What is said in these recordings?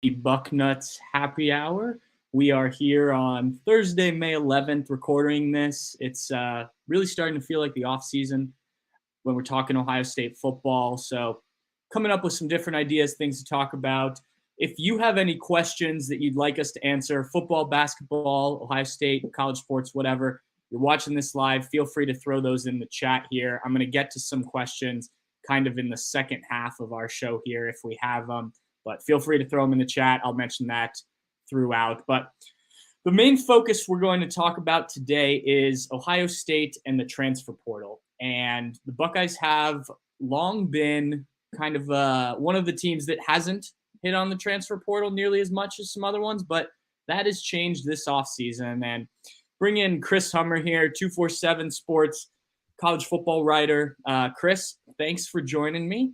Bucknuts Happy Hour. We are here on Thursday, May 11th, recording this. It's really starting to feel like the off season when we're talking Ohio State football. So, coming up with some different ideas, things to talk about. If you have any questions that you'd like us to answer, football, basketball, Ohio State, college sports, whatever, you're watching this live, feel free to throw those in the chat here. I'm going to get to some questions kind of in the second half of our show here if we have them. But feel free to throw them in the chat. I'll mention that throughout. But the main focus we're going to talk about today is Ohio State and the transfer portal. And the Buckeyes have long been kind of one of the teams that hasn't hit on the transfer portal nearly as much as some other ones, but that has changed this offseason. And bring in Chris Hummer here, 247 Sports college football writer. Chris, thanks for joining me.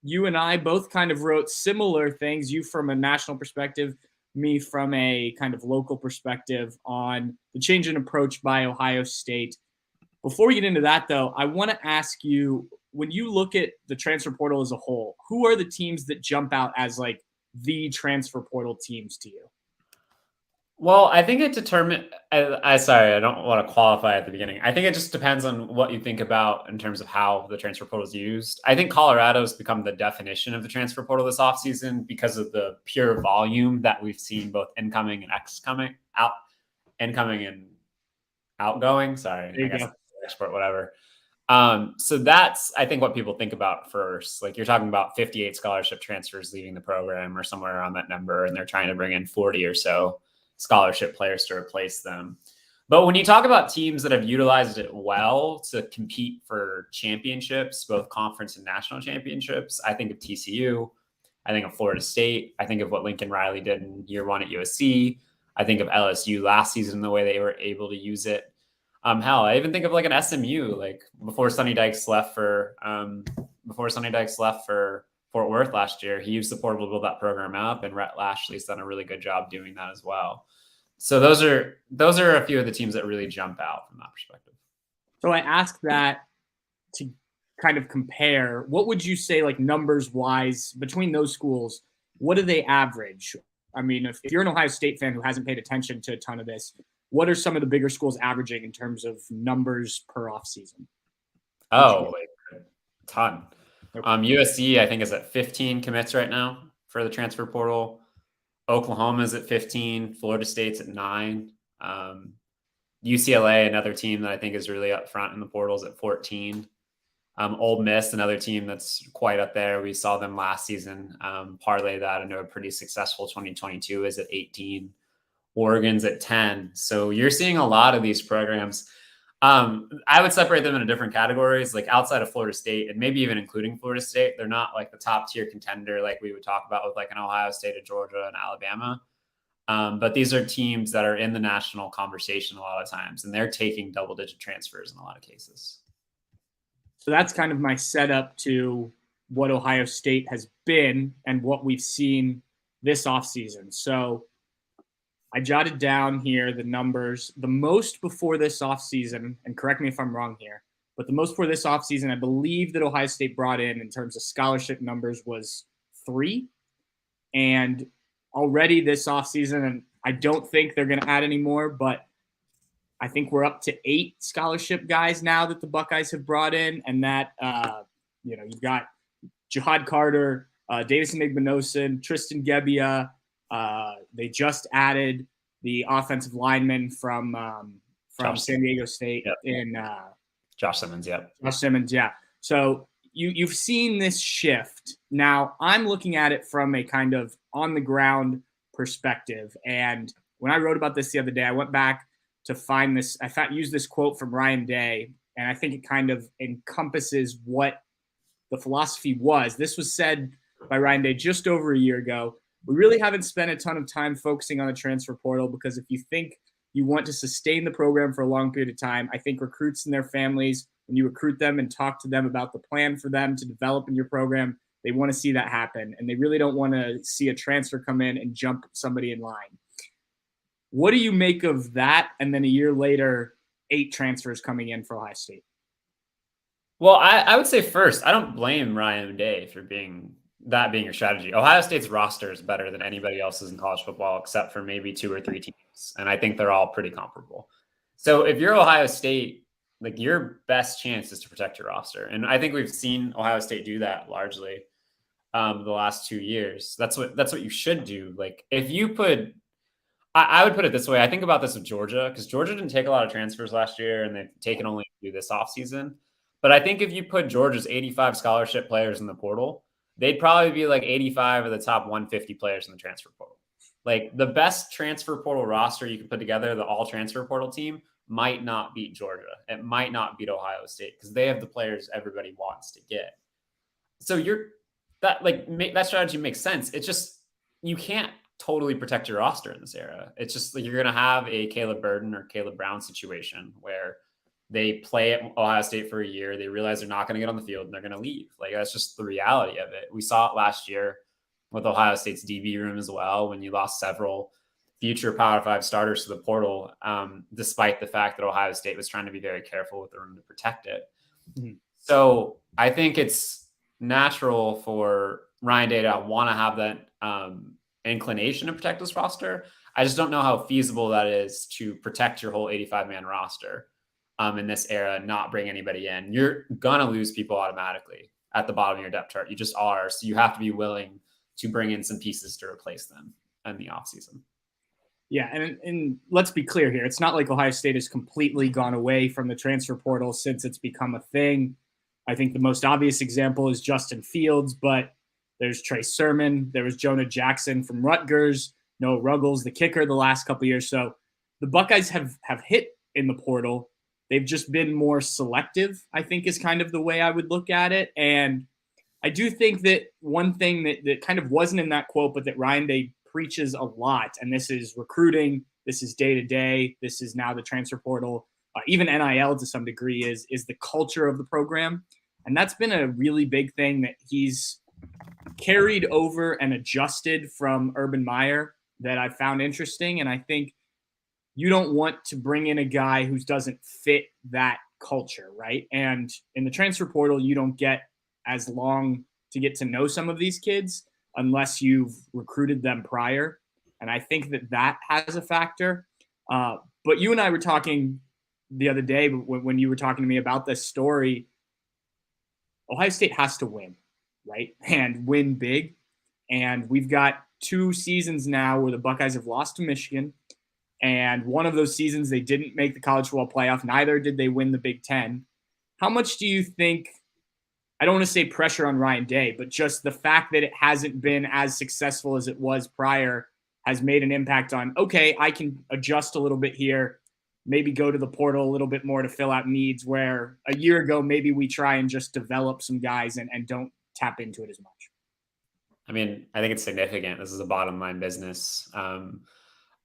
You and I both kind of wrote similar things, you from a national perspective, me from a kind of local perspective on the change in approach by Ohio State. Before we get into that, though, I want to ask you, when you look at the transfer portal as a whole, who are the teams that jump out as like the transfer portal teams to you? Well, I think it determines. Sorry, I don't want to qualify at the beginning. I think it just depends on what you think about in terms of how the transfer portal is used. I think Colorado's become the definition of the transfer portal this offseason because of the pure volume that we've seen, both incoming and incoming and outgoing. Sorry, I guess export, whatever. So that's, I think, what people think about first. Like, you're talking about 58 scholarship transfers leaving the program or somewhere around that number, and they're trying to bring in 40 or so scholarship players to replace them. But when you talk about teams that have utilized it well to compete for championships, both conference and national championships, I think of TCU. I think of Florida State. I think of what Lincoln Riley did in year one at USC. I think of LSU last season, the way they were able to use it. Hell, I even think of like an SMU, like before Sonny Dykes left for Fort Worth last year. He used the portal to build that program up, and Rhett Lashley's done a really good job doing that as well. So those are a few of the teams that really jump out from that perspective. So I asked that to kind of compare. What would you say, like numbers wise, between those schools? What do they average? I mean, if you're an Ohio State fan who hasn't paid attention to a ton of this, what are some of the bigger schools averaging in terms of numbers per offseason? Oh, a ton. USC, I think, is at 15 commits right now for the transfer portal. Oklahoma is at 15. Florida State's at 9. UCLA, another team that I think is really up front in the portals, at 14. Ole Miss, another team that's quite up there. We saw them last season parlay that into a pretty successful 2022, is at 18. Oregon's at 10. So you're seeing a lot of these programs. I would separate them into different categories, like outside of Florida State and maybe even including Florida State. They're not like the top tier contender like we would talk about with like an Ohio State or Georgia and Alabama. But these are teams that are in the national conversation a lot of times, and they're taking double-digit transfers in a lot of cases. So that's kind of my setup to what Ohio State has been and what we've seen this offseason. So I jotted down here the numbers. The most before this offseason, and correct me if I'm wrong here, but the most before this offseason, I believe that Ohio State brought in terms of scholarship numbers was 3. And already this offseason, and I don't think they're going to add any more, but I think we're up to 8 scholarship guys now that the Buckeyes have brought in. And that, you've got Jihad Carter, Davison Igbinosun, Tristan Gebbia. They just added the offensive lineman from San Diego State in Josh Simmons. Josh Simmons. Yeah. So you've seen this shift. Now I'm looking at it from a kind of on the ground perspective. And when I wrote about this the other day, I went back to find this. Used this quote from Ryan Day, and I think it kind of encompasses what the philosophy was. This was said by Ryan Day just over a year ago. We really haven't spent a ton of time focusing on the transfer portal because if you think you want to sustain the program for a long period of time, I think recruits and their families, when you recruit them and talk to them about the plan for them to develop in your program, they want to see that happen. And they really don't want to see a transfer come in and jump somebody in line. What do you make of that? And then a year later, 8 transfers coming in for Ohio State. Well, I would say first, I don't blame Ryan Day for being that being your strategy. Ohio State's roster is better than anybody else's in college football, except for maybe 2 or 3 teams. And I think they're all pretty comparable. So if you're Ohio State, like your best chance is to protect your roster. And I think we've seen Ohio State do that largely the last 2 years. That's what you should do. Like if you put, I would put it this way. I think about this with Georgia because Georgia didn't take a lot of transfers last year and they've taken only a few this offseason. But I think if you put Georgia's 85 scholarship players in the portal, they'd probably be like 85 of the top 150 players in the transfer portal. Like the best transfer portal roster you can put together, the all transfer portal team, might not beat Georgia. It might not beat Ohio State because they have the players everybody wants to get. So that strategy makes sense. It's just you can't totally protect your roster in this era. It's just like you're going to have a Caleb Burden or Caleb Brown situation where they play at Ohio State for a year. They realize they're not going to get on the field and they're going to leave. Like that's just the reality of it. We saw it last year with Ohio State's DB room as well, when you lost several future Power 5 starters to the portal, despite the fact that Ohio State was trying to be very careful with the room to protect it. Mm-hmm. So I think it's natural for Ryan Day to want to have that inclination to protect this roster. I just don't know how feasible that is to protect your whole 85-man roster in this era, not bring anybody in. You're going to lose people automatically at the bottom of your depth chart. You just are. So you have to be willing to bring in some pieces to replace them in the offseason. Yeah, and let's be clear here. It's not like Ohio State has completely gone away from the transfer portal since it's become a thing. I think the most obvious example is Justin Fields, but there's Trey Sermon. There was Jonah Jackson from Rutgers, Noah Ruggles, the kicker, the last couple of years. So the Buckeyes have hit in the portal. They've just been more selective, I think, is kind of the way I would look at it. And I do think that one thing that kind of wasn't in that quote, but that Ryan Day preaches a lot, and this is recruiting, this is day-to-day, this is now the transfer portal, even NIL to some degree, is the culture of the program. And that's been a really big thing that he's carried over and adjusted from Urban Meyer that I found interesting. And I think you don't want to bring in a guy who doesn't fit that culture, right? And in the transfer portal, you don't get as long to get to know some of these kids unless you've recruited them prior. And I think that has a factor. But you and I were talking the other day when you were talking to me about this story. Ohio State has to win, right? And win big. And we've got 2 seasons now where the Buckeyes have lost to Michigan. And one of those seasons, they didn't make the college football playoff. Neither did they win the Big Ten. How much do you think, I don't want to say pressure on Ryan Day, but just the fact that it hasn't been as successful as it was prior has made an impact on, okay, I can adjust a little bit here, maybe go to the portal a little bit more to fill out needs, where a year ago, maybe we try and just develop some guys and don't tap into it as much? I mean, I think it's significant. This is a bottom line business.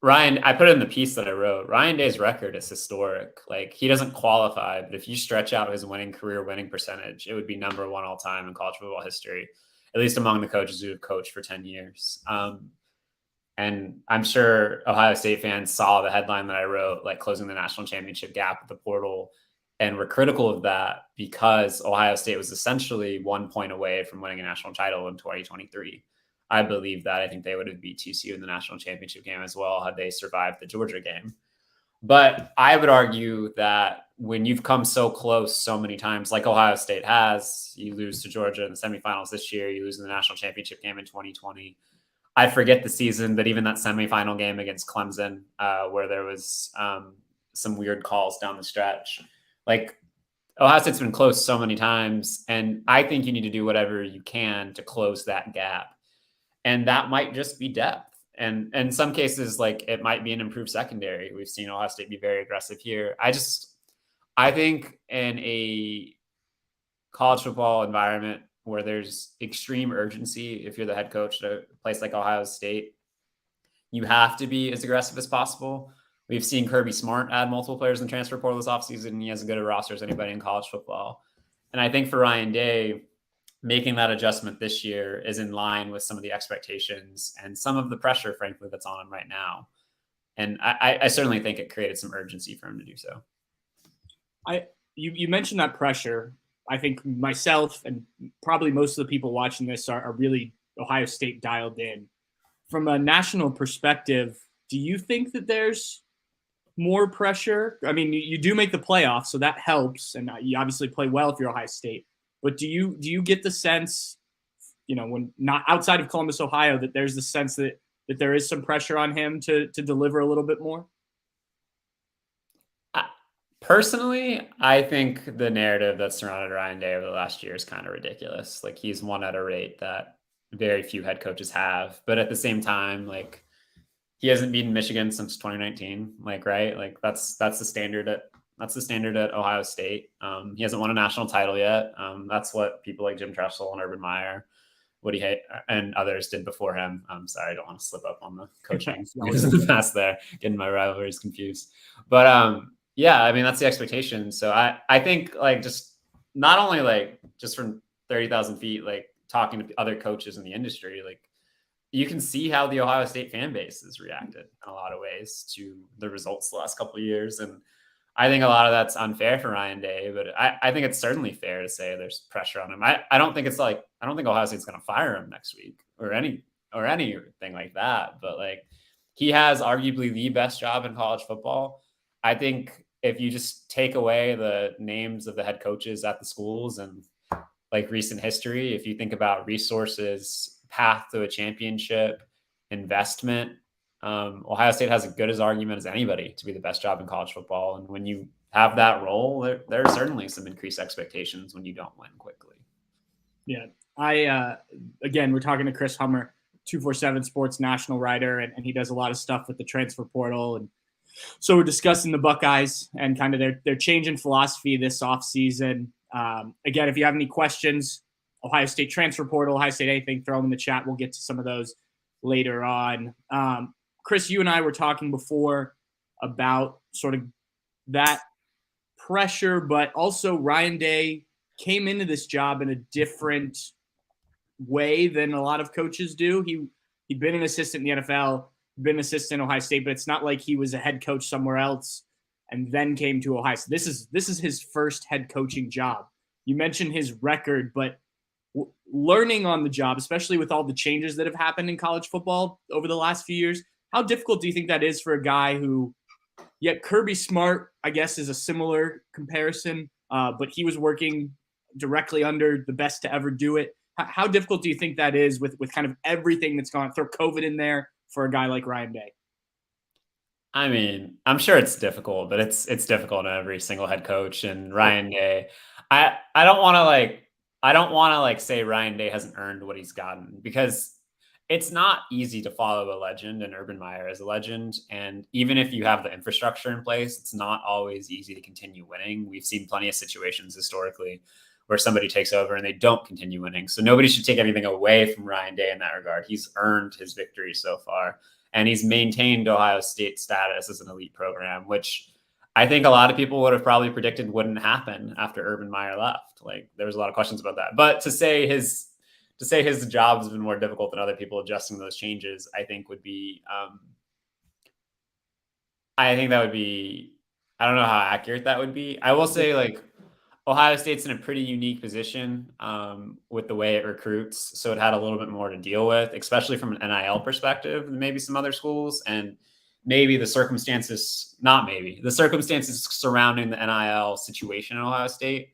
Ryan, I put it in the piece that I wrote. Ryan Day's record is historic. Like he doesn't qualify, but if you stretch out his career winning percentage, it would be number 1 all time in college football history, at least among the coaches who have coached for 10 years. And I'm sure Ohio State fans saw the headline that I wrote, like closing the national championship gap with the portal, and were critical of that because Ohio State was essentially 1 point away from winning a national title in 2023. I believe that. I think they would have beat TCU in the national championship game as well had they survived the Georgia game. But I would argue that when you've come so close so many times, like Ohio State has, you lose to Georgia in the semifinals this year, you lose in the national championship game in 2020. I forget the season, but even that semifinal game against Clemson, where there was some weird calls down the stretch. Like Ohio State's been close so many times, and I think you need to do whatever you can to close that gap. And that might just be depth. And in some cases, like it might be an improved secondary. We've seen Ohio State be very aggressive here. I think in a college football environment where there's extreme urgency, if you're the head coach at a place like Ohio State, you have to be as aggressive as possible. We've seen Kirby Smart add multiple players in the transfer portal this offseason. He has as good a roster as anybody in college football. And I think for Ryan Day, making that adjustment this year is in line with some of the expectations and some of the pressure, frankly, that's on him right now. And I certainly think it created some urgency for him to do so. You mentioned that pressure. I think myself and probably most of the people watching this are really Ohio State dialed in. From a national perspective, do you think that there's more pressure? I mean, you do make the playoffs, so that helps, and you obviously play well if you're Ohio State. But do you get the sense, when not outside of Columbus, Ohio, that there's the sense that there is some pressure on him to deliver a little bit more? Personally, I think the narrative that's surrounded Ryan Day over the last year is kind of ridiculous. Like he's won at a rate that very few head coaches have, but at the same time, like he hasn't beaten Michigan since 2019. Like, right? Like that's the standard at Ohio State. He hasn't won a national title yet. That's what people like Jim Tressel and Urban Meyer, and others did before him. I'm sorry, I don't want to slip up on the coaching news in the past there, getting my rivalries confused. But yeah, I mean that's the expectation. So I think like just not only like just from 30,000 feet, like talking to other coaches in the industry, like you can see how the Ohio State fan base has reacted in a lot of ways to the results the last couple of years. And I think a lot of that's unfair for Ryan Day, but I think it's certainly fair to say there's pressure on him. I don't think Ohio State's going to fire him next week or anything like that. But like he has arguably the best job in college football. I think if you just take away the names of the head coaches at the schools and like recent history, if you think about resources, path to a championship, investment, Ohio State has as good as argument as anybody to be the best job in college football. And when you have that role, there are certainly some increased expectations when you don't win quickly. Yeah. Again, we're talking to Chris Hummer, 247 Sports national writer, and he does a lot of stuff with the transfer portal. And so we're discussing the Buckeyes and kind of their change in philosophy this offseason. Again, if you have any questions, Ohio State transfer portal, Ohio State anything, throw them in the chat. We'll get to some of those later on. Chris, you and I were talking before about sort of that pressure, but also Ryan Day came into this job in a different way than a lot of coaches do. He'd been an assistant in the NFL, been an assistant in Ohio State, but it's not like he was a head coach somewhere else and then came to Ohio State. This is his first head coaching job. You mentioned his record, but learning on the job, especially with all the changes that have happened in college football over the last few years, how difficult do you think that is for a guy who, yet Kirby Smart, I guess, is a similar comparison, but he was working directly under the best to ever do it. How difficult do you think that is with kind of everything that's gone, throw COVID in there for a guy like Ryan Day? I mean, I'm sure it's difficult, but it's difficult on every single head coach. And Ryan Day, I don't want to like say Ryan Day hasn't earned what he's gotten, because it's not easy to follow a legend, and Urban Meyer is a legend. And even if you have the infrastructure in place, it's not always easy to continue winning. We've seen plenty of situations historically where somebody takes over and they don't continue winning. So nobody should take anything away from Ryan Day in that regard. He's earned his victory so far, and he's maintained Ohio State's status as an elite program, which I think a lot of people would have probably predicted wouldn't happen after Urban Meyer left. Like there was a lot of questions about that, but to say his job has been more difficult than other people adjusting those changes, I think would be, I don't know how accurate that would be. I will say like Ohio State's in a pretty unique position with the way it recruits. So it had a little bit more to deal with, especially from an NIL perspective than maybe some other schools. And maybe the circumstances surrounding the NIL situation in Ohio State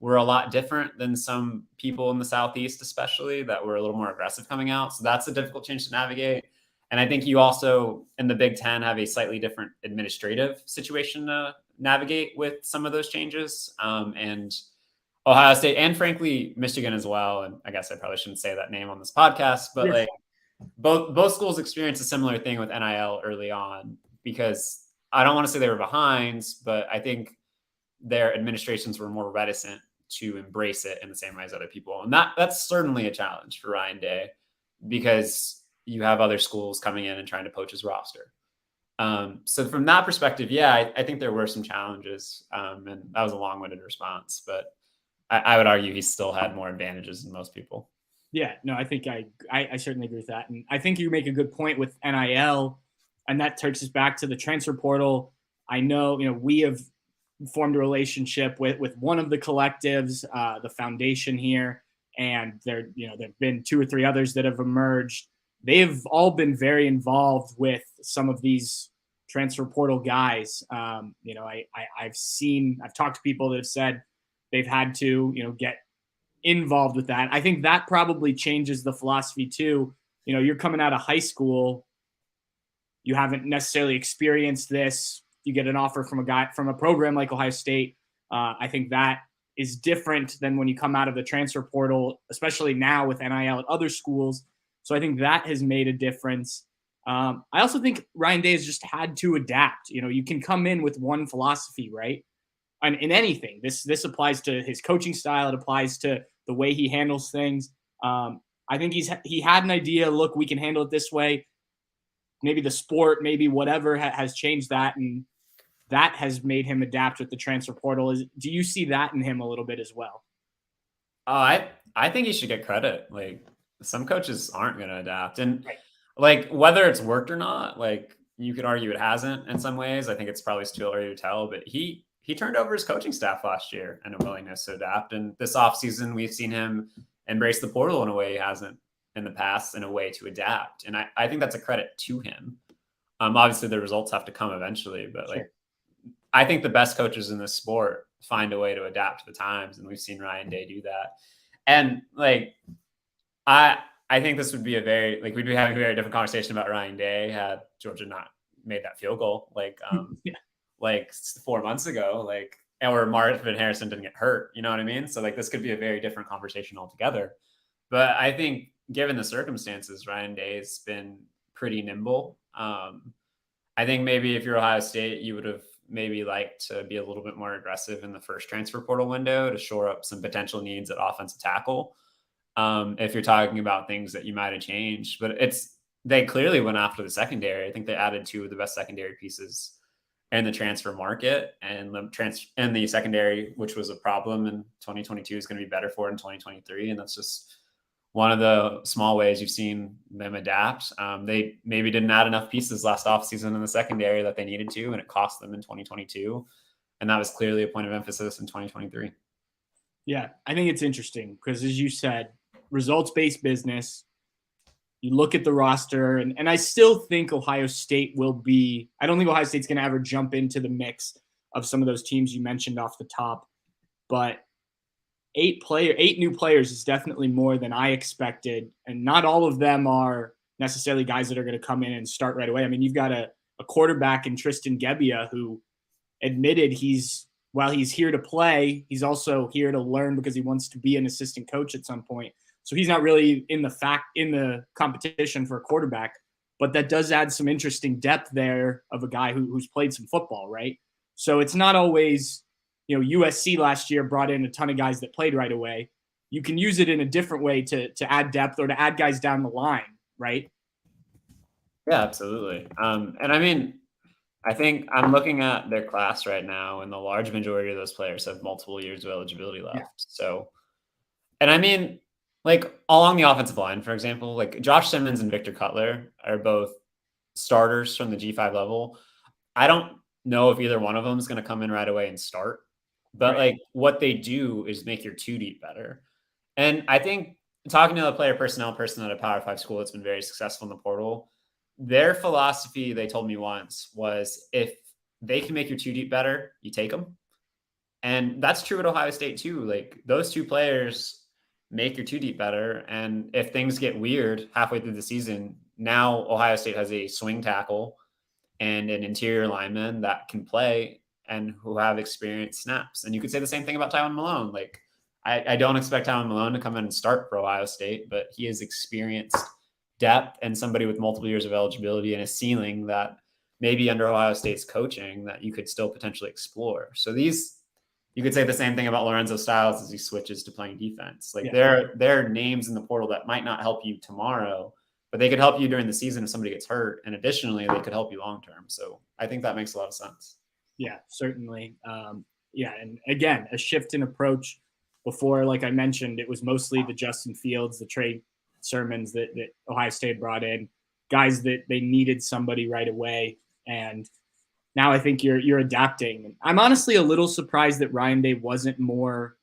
were a lot different than some people in the Southeast, especially, that were a little more aggressive coming out. So that's a difficult change to navigate. And I think you also, in the Big Ten, have a slightly different administrative situation to navigate with some of those changes. And Ohio State, and frankly, Michigan as well. And I guess I probably shouldn't say that name on this podcast, but like both schools experienced a similar thing with NIL early on, because I don't want to say they were behind, but I think their administrations were more reticent to embrace it in the same way as other people. And that's certainly a challenge for Ryan Day, because you have other schools coming in and trying to poach his roster. So from that perspective, yeah, I think there were some challenges, and that was a long-winded response, but I would argue he still had more advantages than most people. Yeah, no, I think I certainly agree with that. And I think you make a good point with NIL, and that takes us back to the transfer portal. I know, we have formed a relationship with one of the collectives, the foundation here, and there've been two or three others that have emerged. They've all been very involved with some of these transfer portal guys. I've talked to people that have said they've had to, get involved with that. I think that probably changes the philosophy too. You're coming out of high school, you haven't necessarily experienced this. You get an offer from a guy from a program like Ohio State. I think that is different than when you come out of the transfer portal, especially now with NIL at other schools. So I think that has made a difference. I also think Ryan Day has just had to adapt. You can come in with one philosophy, right? And in anything, this applies to his coaching style. It applies to the way he handles things. I think he had an idea. Look, we can handle it this way. Maybe the sport, maybe whatever has changed that, and that has made him adapt with the transfer portal. Do you see that in him a little bit as well? I think he should get credit. Like, some coaches aren't going to adapt, and Right. like whether it's worked or not, like you could argue it hasn't in some ways. I think it's probably still early to tell, but he turned over his coaching staff last year and a willingness to adapt. And this offseason, we've seen him embrace the portal in a way he hasn't in the past, in a way to adapt. And I think that's a credit to him. Obviously the results have to come eventually, but Sure. like, I think the best coaches in this sport find a way to adapt to the times. And we've seen Ryan Day do that. And like, I think this would be we'd be having a very different conversation about Ryan Day had Georgia not made that field goal Yeah. like 4 months ago, or Marvin Harrison didn't get hurt. You know what I mean? So like, this could be a very different conversation altogether. But I think given the circumstances, Ryan Day's been pretty nimble. I think maybe if you're Ohio State, you would have maybe liked to be a little bit more aggressive in the first transfer portal window to shore up some potential needs at offensive tackle. If you're talking about things that you might have changed, but they clearly went after the secondary. I think they added two of the best secondary pieces in the transfer market, and the secondary, which was a problem in 2022, is going to be better for it in 2023. And that's just one of the small ways you've seen them adapt. They maybe didn't add enough pieces last offseason in the secondary that they needed to, and it cost them in 2022. And that was clearly a point of emphasis in 2023. Yeah, I think it's interesting because, as you said, results-based business. You look at the roster, and I still think Ohio State will be – I don't think Ohio State's going to ever jump into the mix of some of those teams you mentioned off the top. But 8 new players is definitely more than I expected, and not all of them are necessarily guys that are going to come in and start right away. I mean, you've got a quarterback in Tristan Gebbia who admitted while he's here to play, he's also here to learn because he wants to be an assistant coach at some point. So he's not really in the competition for a quarterback, but that does add some interesting depth there of a guy who's played some football, right? So it's not always, USC last year brought in a ton of guys that played right away. You can use it in a different way to add depth or to add guys down the line, right? Yeah, absolutely. And I mean, I think I'm looking at their class right now, and the large majority of those players have multiple years of eligibility left. Yeah. So, and I mean, like along the offensive line, for example, like Josh Simmons and Victor Cutler are both starters from the G5 level. I don't know if either one of them is going to come in right away and start, but Right. like what they do is make your 2 deep better. And I think talking to a player personnel person at a Power 5 school that's been very successful in the portal, their philosophy, they told me once, was if they can make your 2 deep better, you take them. And that's true at Ohio State too. Like those 2 players make your 2 deep better. And if things get weird halfway through the season, now Ohio State has a swing tackle and an interior lineman that can play and who have experienced snaps. And you could say the same thing about Tywan Malone. Like I don't expect Tywan Malone to come in and start for Ohio State, but he has experienced depth and somebody with multiple years of eligibility and a ceiling that maybe under Ohio State's coaching that you could still potentially explore. So you could say the same thing about Lorenzo Styles as he switches to playing defense. Like there are names in the portal that might not help you tomorrow, but they could help you during the season if somebody gets hurt. And additionally, they could help you long-term. So I think that makes a lot of sense. Yeah, certainly. And again, a shift in approach. Before, like I mentioned, it was mostly the Justin Fields, the Trey Sermons that Ohio State brought in, guys that they needed somebody right away. And now I think you're adapting. I'm honestly a little surprised that Ryan Day wasn't more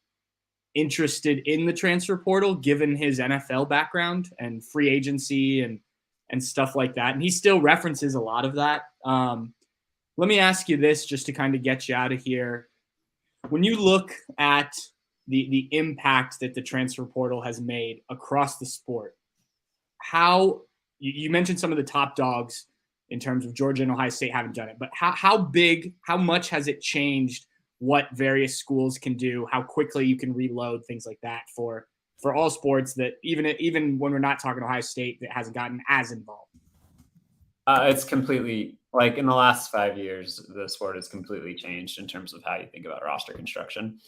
interested in the transfer portal, given his NFL background and free agency and stuff like that. And he still references a lot of that. Let me ask you this, just to kind of get you out of here. When you look at the impact that the transfer portal has made across the sport, how you mentioned some of the top dogs in terms of Georgia and Ohio State haven't done it, but how much has it changed what various schools can do, how quickly you can reload, things like that for all sports that even when we're not talking Ohio State that hasn't gotten as involved? It's completely like in the last 5 years, the sport has completely changed in terms of how you think about roster construction.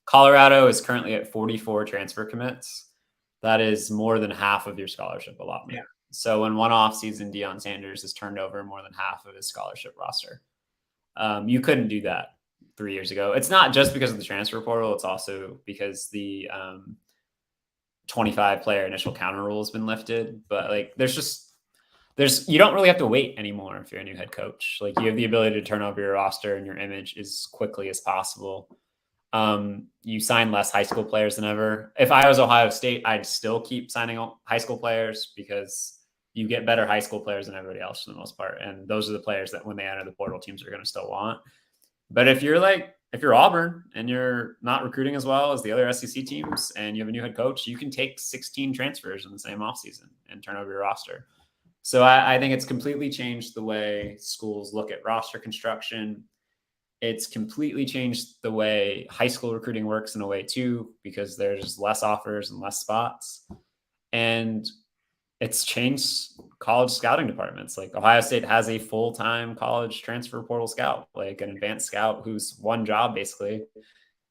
Colorado is currently at 44 transfer commits. That is more than half of your scholarship allotment. Yeah. So in one offseason, Deion Sanders has turned over more than half of his scholarship roster. You couldn't do that 3 years ago. It's not just because of the transfer portal. It's also because the 25 player initial counter rule has been lifted. But like, you don't really have to wait anymore if you're a new head coach. Like you have the ability to turn over your roster and your image as quickly as possible. You sign less high school players than ever. If I was Ohio State, I'd still keep signing high school players because you get better high school players than everybody else for the most part. And those are the players that when they enter the portal, teams are going to still want. But if you're Auburn and you're not recruiting as well as the other SEC teams and you have a new head coach, you can take 16 transfers in the same offseason and turn over your roster. So I think it's completely changed the way schools look at roster construction. It's completely changed the way high school recruiting works in a way too, because there's less offers and less spots. And it's changed college scouting departments. Like Ohio State has a full-time college transfer portal scout, like an advanced scout whose one job basically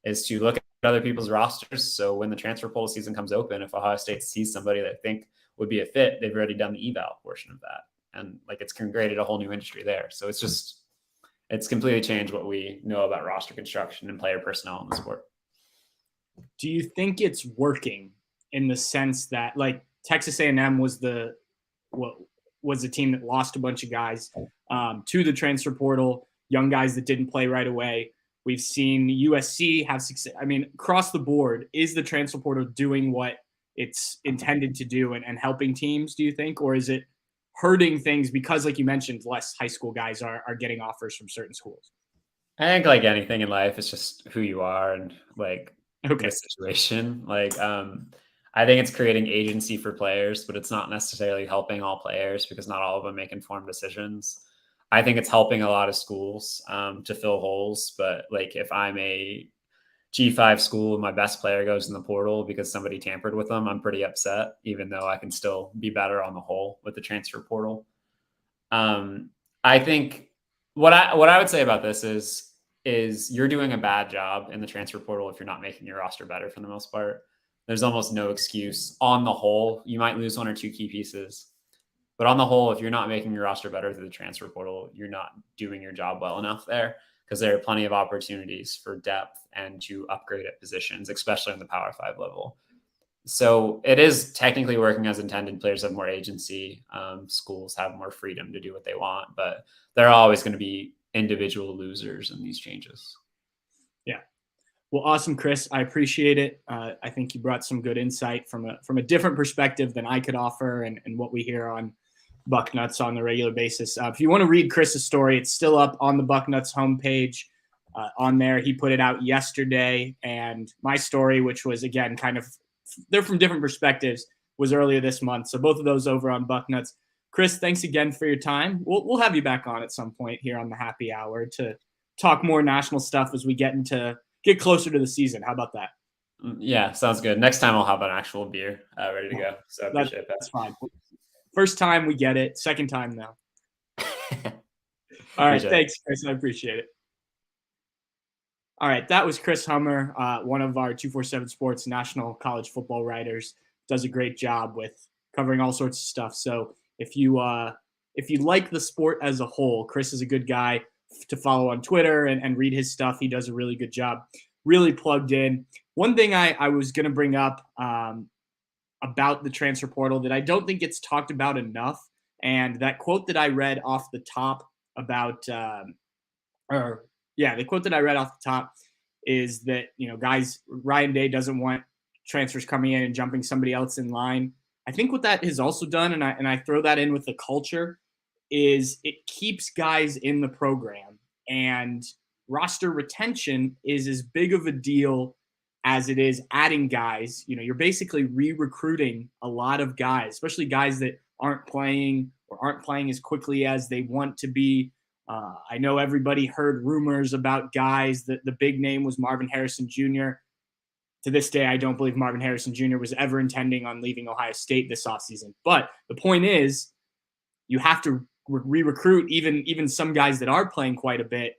is to look at other people's rosters. So when the transfer portal season comes open, if Ohio State sees somebody that they think would be a fit, they've already done the eval portion of that. And like it's created a whole new industry there. So it's completely changed what we know about roster construction and player personnel in the sport. Do you think it's working in the sense that like Texas A&M was the team that lost a bunch of guys to the transfer portal, young guys that didn't play right away? We've seen USC have success. I mean, across the board, is the transfer portal doing what it's intended to do and helping teams, do you think? Or is it hurting things because, like you mentioned, less high school guys are getting offers from certain schools? I think like anything in life, it's just who you are and like Okay. the situation. Like, I think it's creating agency for players, but it's not necessarily helping all players because not all of them make informed decisions. I think it's helping a lot of schools to fill holes. But like if I'm a G5 school and my best player goes in the portal because somebody tampered with them, I'm pretty upset, even though I can still be better on the whole with the transfer portal. I think what I would say about this is you're doing a bad job in the transfer portal if you're not making your roster better for the most part. There's almost no excuse on the whole. You might lose one or two key pieces, but on the whole, if you're not making your roster better through the transfer portal, you're not doing your job well enough there because there are plenty of opportunities for depth and to upgrade at positions, especially on the Power 5 level. So it is technically working as intended. Players have more agency. Schools have more freedom to do what they want, but there are always going to be individual losers in these changes. Yeah. Well, awesome, Chris. I appreciate it. I think you brought some good insight from a different perspective than I could offer and what we hear on Bucknuts on a regular basis. If you want to read Chris's story, it's still up on the Bucknuts homepage. On there, he put it out yesterday, and my story, which was again kind of they're from different perspectives, was earlier this month. So both of those over on Bucknuts. Chris, thanks again for your time. We'll have you back on at some point here on the Happy Hour to talk more national stuff as we get closer to the season. How about that? Yeah, sounds good. Next time I'll have an actual beer ready to go. So I appreciate that. That's fine. First time we get it. Second time now. All right. Thanks, Chris. I appreciate it. All right. That was Chris Hummer, one of our 247 Sports national college football writers. Does a great job with covering all sorts of stuff. So if you like the sport as a whole, Chris is a good guy to follow on Twitter and read his stuff. He does a really good job. Really plugged in. One thing I was going to bring up about the transfer portal that I don't think it's talked about enough, and that quote that I read off the top about or yeah, the quote that I read off the top is that, guys, Ryan Day doesn't want transfers coming in and jumping somebody else in line. I think what that has also done, and I throw that in with the culture, is it keeps guys in the program, and roster retention is as big of a deal as it is adding guys. You're basically re-recruiting a lot of guys, especially guys that aren't playing or aren't playing as quickly as they want to be. I know everybody heard rumors about guys that the big name was Marvin Harrison Jr. To this day, I don't believe Marvin Harrison Jr. was ever intending on leaving Ohio State this offseason. But the point is, you have to re-recruit even some guys that are playing quite a bit.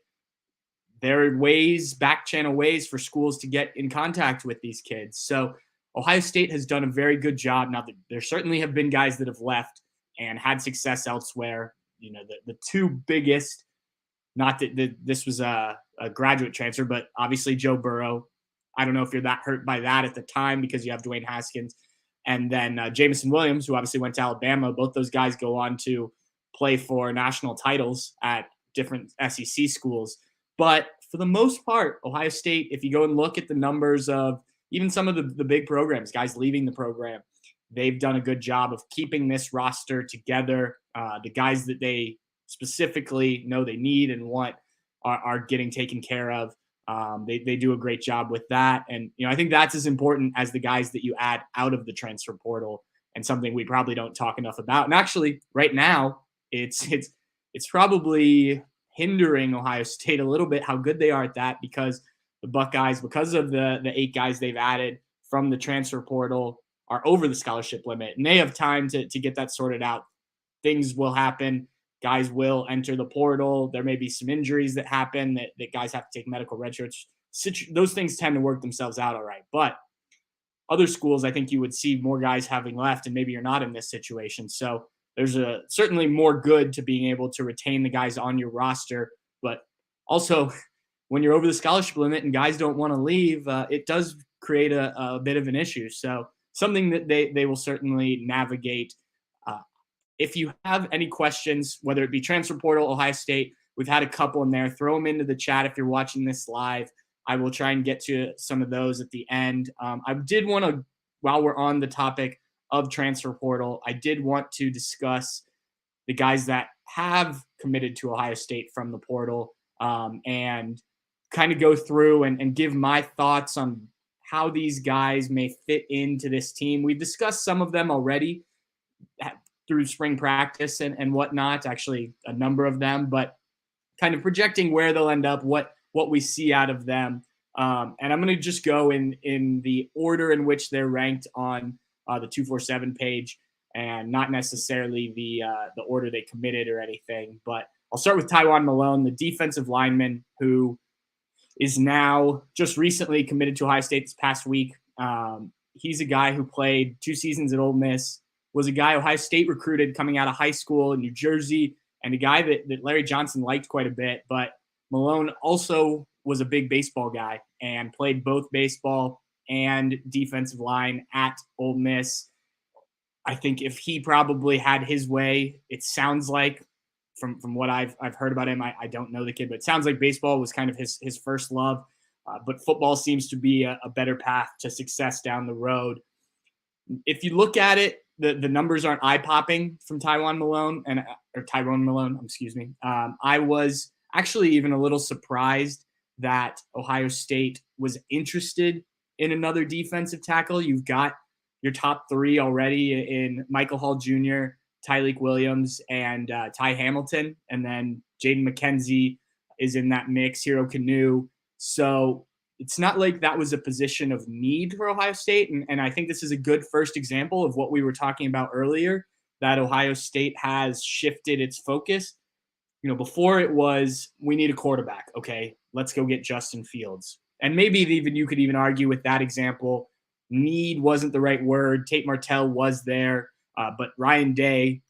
There are ways, back channel ways for schools to get in contact with these kids. So Ohio State has done a very good job. Now, there certainly have been guys that have left and had success elsewhere. The two biggest, not that this was a graduate transfer, but obviously Joe Burrow. I don't know if you're that hurt by that at the time because you have Dwayne Haskins. And then Jamison Williams, who obviously went to Alabama. Both those guys go on to play for national titles at different SEC schools. But for the most part, Ohio State, if you go and look at the numbers of even some of the big programs, guys leaving the program, they've done a good job of keeping this roster together. The guys that they specifically know they need and want are getting taken care of. They do a great job with that. And, I think that's as important as the guys that you add out of the transfer portal, and something we probably don't talk enough about. And actually right now it's probably hindering Ohio State a little bit how good they are at that, because the Buckeyes, because of the 8 guys they've added from the transfer portal, are over the scholarship limit, and they have time to get that sorted out. Things will happen. Guys will enter the portal. There may be some injuries that happen that guys have to take medical red shirts. Those things tend to work themselves out all right. But other schools, I think you would see more guys having left, and maybe you're not in this situation. So there's certainly more good to being able to retain the guys on your roster. But also, when you're over the scholarship limit and guys don't want to leave, it does create a bit of an issue. So something that they will certainly navigate. If you have any questions, whether it be transfer portal, Ohio State, we've had a couple in there. Throw them into the chat if you're watching this live. I will try and get to some of those at the end. I did want to, while we're on the topic of transfer portal, I did want to discuss the guys that have committed to Ohio State from the portal, and kind of go through and give my thoughts on how these guys may fit into this team. We've discussed some of them already through spring practice and whatnot, actually a number of them, but kind of projecting where they'll end up, what we see out of them. And I'm going to just go in the order in which they're ranked on the 247 page, and not necessarily the order they committed or anything. But I'll start with Tywone Malone, the defensive lineman who is now just recently committed to Ohio State this past week. He's a guy who played 2 seasons at Ole Miss, was a guy Ohio State recruited coming out of high school in New Jersey, and a guy that Larry Johnson liked quite a bit. But Malone also was a big baseball guy and played both baseball and defensive line at Ole Miss. I think if he probably had his way, it sounds like from what I've heard about him, I don't know the kid, but it sounds like baseball was kind of his first love. But football seems to be a better path to success down the road. If you look at it, the numbers aren't eye-popping from Tyrone Malone, excuse me. I was actually even a little surprised that Ohio State was interested in another defensive tackle. You've got your top 3 already in Michael Hall Jr., Tyleik Williams, and Ty Hamilton. And then Jaden McKenzie is in that mix, Hero Canoe. So it's not like that was a position of need for Ohio State. And I think this is a good first example of what we were talking about earlier, that Ohio State has shifted its focus. Before it was, we need a quarterback. Okay, let's go get Justin Fields. And maybe even you could even argue with that example, need wasn't the right word. Tate Martell was there. But Ryan Day,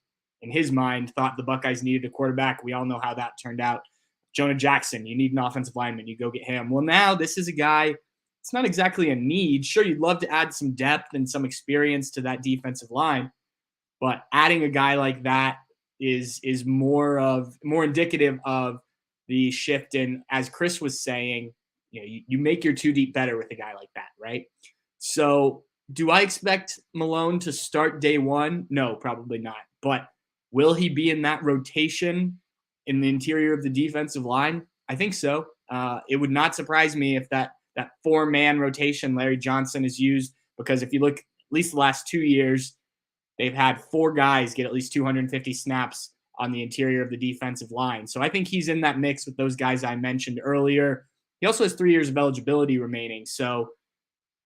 in his mind, thought the Buckeyes needed a quarterback. We all know how that turned out. Jonah Jackson, you need an offensive lineman. You go get him. Well, now this is a guy, it's not exactly a need. Sure, you'd love to add some depth and some experience to that defensive line, but adding a guy like that is more indicative of the shift in, as Chris was saying, you make your two deep better with a guy like that, right? So do I expect Malone to start day one? No, probably not. But will he be in that rotation in the interior of the defensive line? I think so. It would not surprise me if that four-man rotation Larry Johnson is used, because if you look at least the last 2 years, they've had four guys get at least 250 snaps on the interior of the defensive line. So I think he's in that mix with those guys I mentioned earlier. He also has 3 years of eligibility remaining. So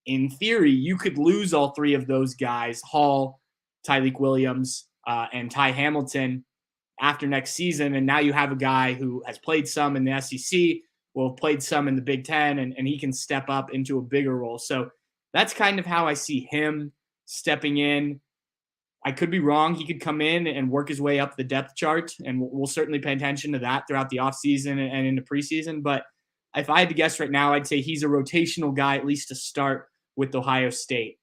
in theory, you could lose all three of those guys, Hall, Tyreek Williams, and Ty Hamilton, after next season. And now you have a guy who has played some in the SEC, will have played some in the Big Ten, and he can step up into a bigger role. So that's kind of how I see him stepping in. I could be wrong. He could come in and work his way up the depth chart, and we'll certainly pay attention to that throughout the offseason and into preseason. But if I had to guess right now, I'd say he's a rotational guy, at least to start with Ohio State.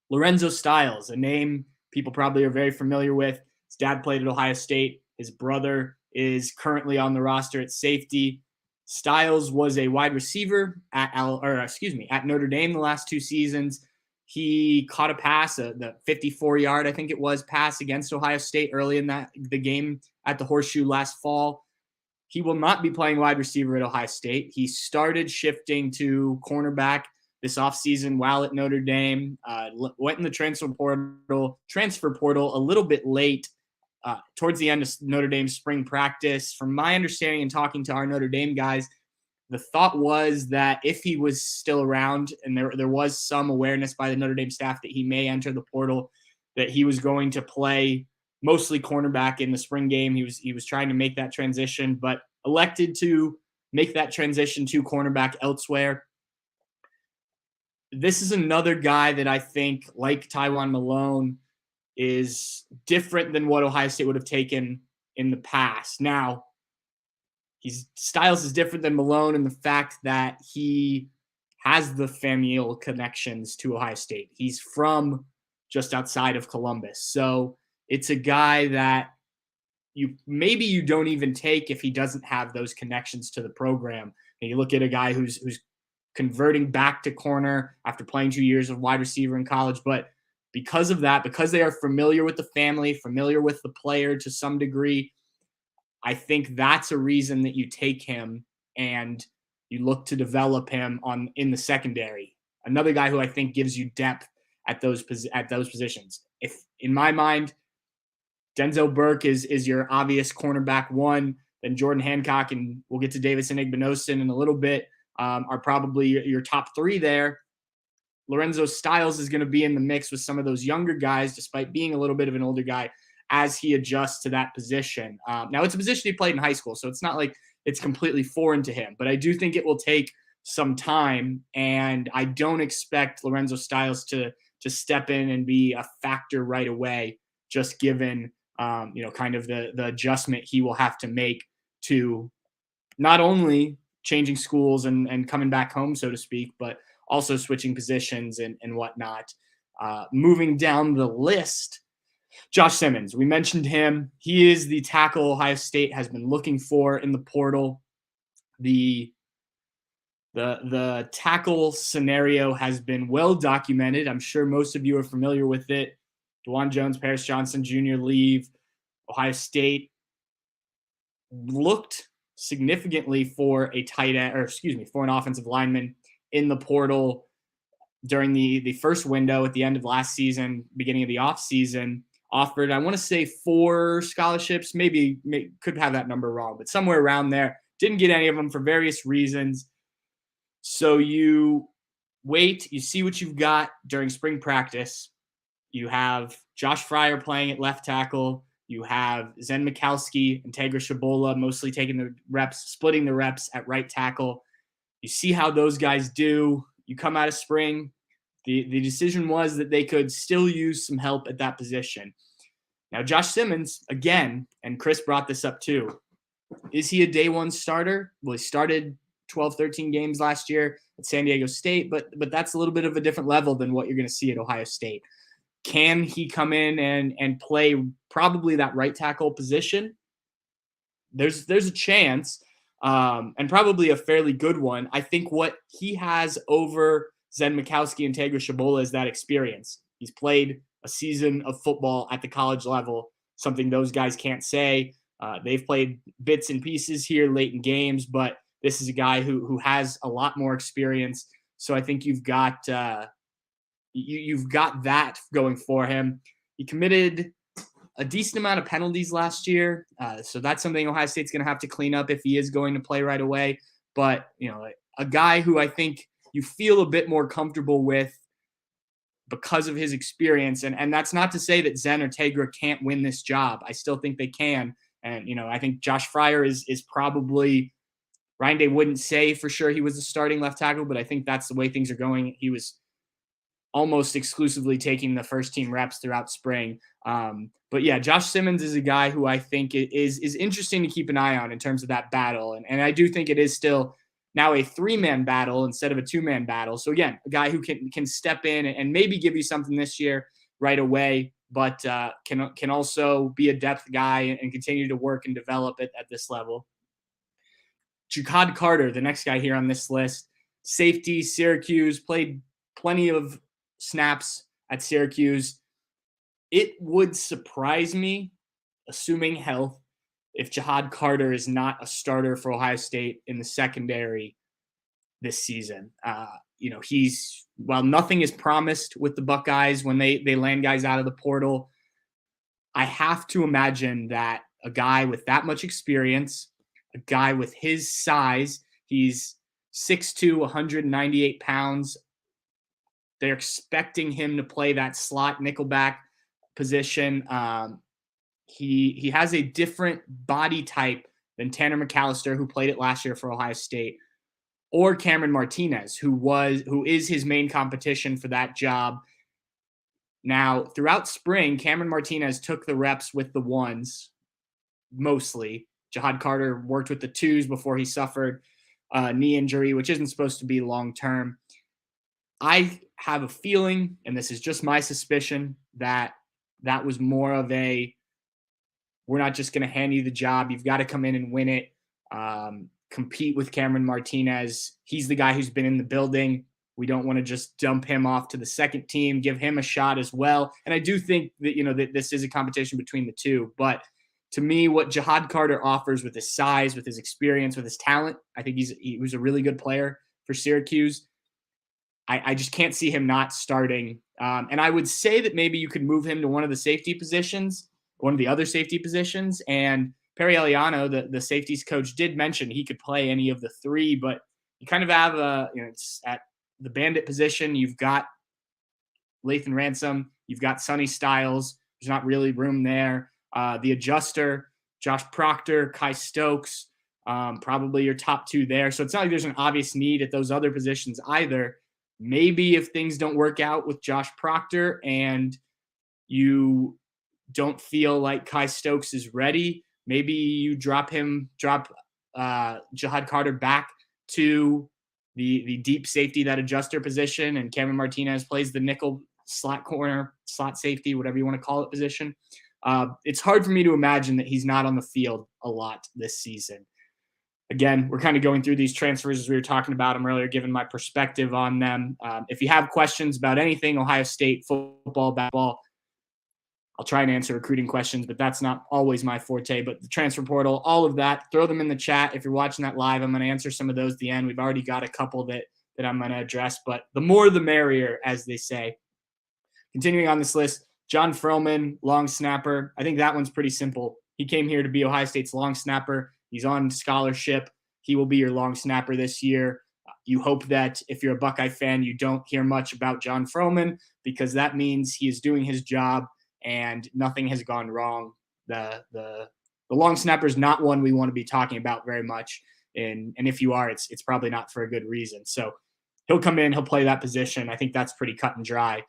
Lorenzo Styles, a name people probably are very familiar with. His dad played at Ohio State. His brother is currently on the roster at safety. Styles was a wide receiver at Notre Dame the last 2 seasons. He caught a pass, the 54-yard, I think it was, pass against Ohio State early in the game at the Horseshoe last fall. He will not be playing wide receiver at Ohio State. He started shifting to cornerback this offseason while at Notre Dame. Went in the transfer portal a little bit late, towards the end of Notre Dame's spring practice. From my understanding and talking to our Notre Dame guys, the thought was that if he was still around, and there was some awareness by the Notre Dame staff that he may enter the portal, that he was going to play mostly cornerback in the spring game. He was trying to make that transition, but elected to make that transition to cornerback elsewhere. This is another guy that I think, like Tywone Malone, is different than what Ohio State would have taken in the past. Now, Styles is different than Malone in the fact that he has the familial connections to Ohio State. He's from just outside of Columbus. So it's a guy that you don't even take if he doesn't have those connections to the program. And you look at a guy who's converting back to corner after playing 2 years of wide receiver in college. But because of that, because they are familiar with the family, familiar with the player to some degree, I think that's a reason that you take him and you look to develop him in the secondary. Another guy who I think gives you depth at those positions. If in my mind, Denzel Burke is your obvious cornerback one, then Jordan Hancock, and we'll get to Davis Igbinosun in a little bit, are probably your top 3 there. Lorenzo Styles is going to be in the mix with some of those younger guys, despite being a little bit of an older guy, as he adjusts to that position. Now, it's a position he played in high school, so it's not like it's completely foreign to him. But I do think it will take some time, and I don't expect Lorenzo Styles to step in and be a factor right away, just given kind of the adjustment he will have to make to not only changing schools and coming back home, so to speak, but also switching positions and whatnot. Moving down the list, Josh Simmons. We mentioned him. He is the tackle Ohio State has been looking for in the portal. The tackle scenario has been well documented. I'm sure most of you are familiar with it. DeJuan Jones, Paris Johnson Jr. leave. Ohio State looked significantly for for an offensive lineman in the portal during the first window at the end of last season, beginning of the offseason. Offered, I want to say 4 scholarships, could have that number wrong, but somewhere around there. Didn't get any of them for various reasons. So you wait, you see what you've got during spring practice. You have Josh Fryer playing at left tackle. You have Zen Mikowski and Tegra Shabola mostly taking the reps, splitting the reps at right tackle. You see how those guys do. You come out of spring. The decision was that they could still use some help at that position. Now, Josh Simmons, again, and Chris brought this up too, is he a day one starter? Well, he started 12, 13 games last year at San Diego State, but that's a little bit of a different level than what you're going to see at Ohio State. Can he come in and play probably that right tackle position? There's a chance. and probably a fairly good one. I think what he has over Zen Mikowski and Tegra Shabola is that experience. He's played a season of football at the college level, something those guys can't say. They've played bits and pieces here late in games, but this is a guy who has a lot more experience. So I think you've got that going for him. He committed a decent amount of penalties last year, so that's something Ohio State's going to have to clean up if he is going to play right away. But a guy who I think you feel a bit more comfortable with because of his experience, and that's not to say that Zen or Tegra can't win this job. I still think they can, and I think Josh Fryer is probably. Ryan Day wouldn't say for sure he was the starting left tackle, but I think that's the way things are going. He was almost exclusively taking the first team reps throughout spring. But yeah, Josh Simmons is a guy who I think is interesting to keep an eye on in terms of that battle. And I do think it is still now a 3-man battle instead of a 2-man battle. So again, a guy who can step in and maybe give you something this year right away, but can also be a depth guy and continue to work and develop it at this level. Jahad Carter, the next guy here on this list, safety, Syracuse, played plenty of snaps at Syracuse. It would surprise me, assuming health, if Jahad Carter is not a starter for Ohio State in the secondary this season. While nothing is promised with the Buckeyes when they land guys out of the portal, I have to imagine that a guy with that much experience, a guy with his size, he's 6'2", 198 pounds. They're expecting him to play that slot nickelback position. He has a different body type than Tanner McAllister, who played it last year for Ohio State, or Cameron Martinez, who is his main competition for that job. Now, throughout spring, Cameron Martinez took the reps with the ones mostly. Jahad Carter worked with the twos before he suffered a knee injury, which isn't supposed to be long-term. I have a feeling, and this is just my suspicion, that was more of a, we're not just going to hand you the job. You've got to come in and win it. Compete with Cameron Martinez. He's the guy who's been in the building. We don't want to just dump him off to the second team, give him a shot as well. And I do think that, that this is a competition between the two. But to me, what Jahad Carter offers with his size, with his experience, with his talent, I think he was a really good player for Syracuse. I just can't see him not starting. And I would say that maybe you could move him to one of the safety positions, one of the other safety positions. And Perry Eliano, the safeties coach, did mention he could play any of the three, but you kind of have it's at the bandit position. You've got Lathan Ransom, you've got Sonny Styles. There's not really room there. The adjuster, Josh Proctor, Kai Stokes, probably your top two there. So it's not like there's an obvious need at those other positions either. Maybe if things don't work out with Josh Proctor and you don't feel like Kai Stokes is ready, maybe you drop Jahad Carter back to the deep safety, that adjuster position, and Cameron Martinez plays the nickel slot corner, slot safety, whatever you want to call it, position. It's hard for me to imagine that he's not on the field a lot this season. Again, we're kind of going through these transfers as we were talking about them earlier, giving my perspective on them. If you have questions about anything Ohio State, football, basketball, I'll try and answer recruiting questions, but that's not always my forte. But the transfer portal, all of that, throw them in the chat. If you're watching that live, I'm going to answer some of those at the end. We've already got a couple that I'm going to address, but the more the merrier, as they say. Continuing on this list, John Froman, long snapper. I think that one's pretty simple. He came here to be Ohio State's long snapper. He's on scholarship. He will be your long snapper this year. You hope that if you're a Buckeye fan, you don't hear much about John Froman, because that means he is doing his job and nothing has gone wrong. The long snapper is not one we want to be talking about very much. And if you are, it's probably not for a good reason. So he'll come in, he'll play that position. I think that's pretty cut and dry.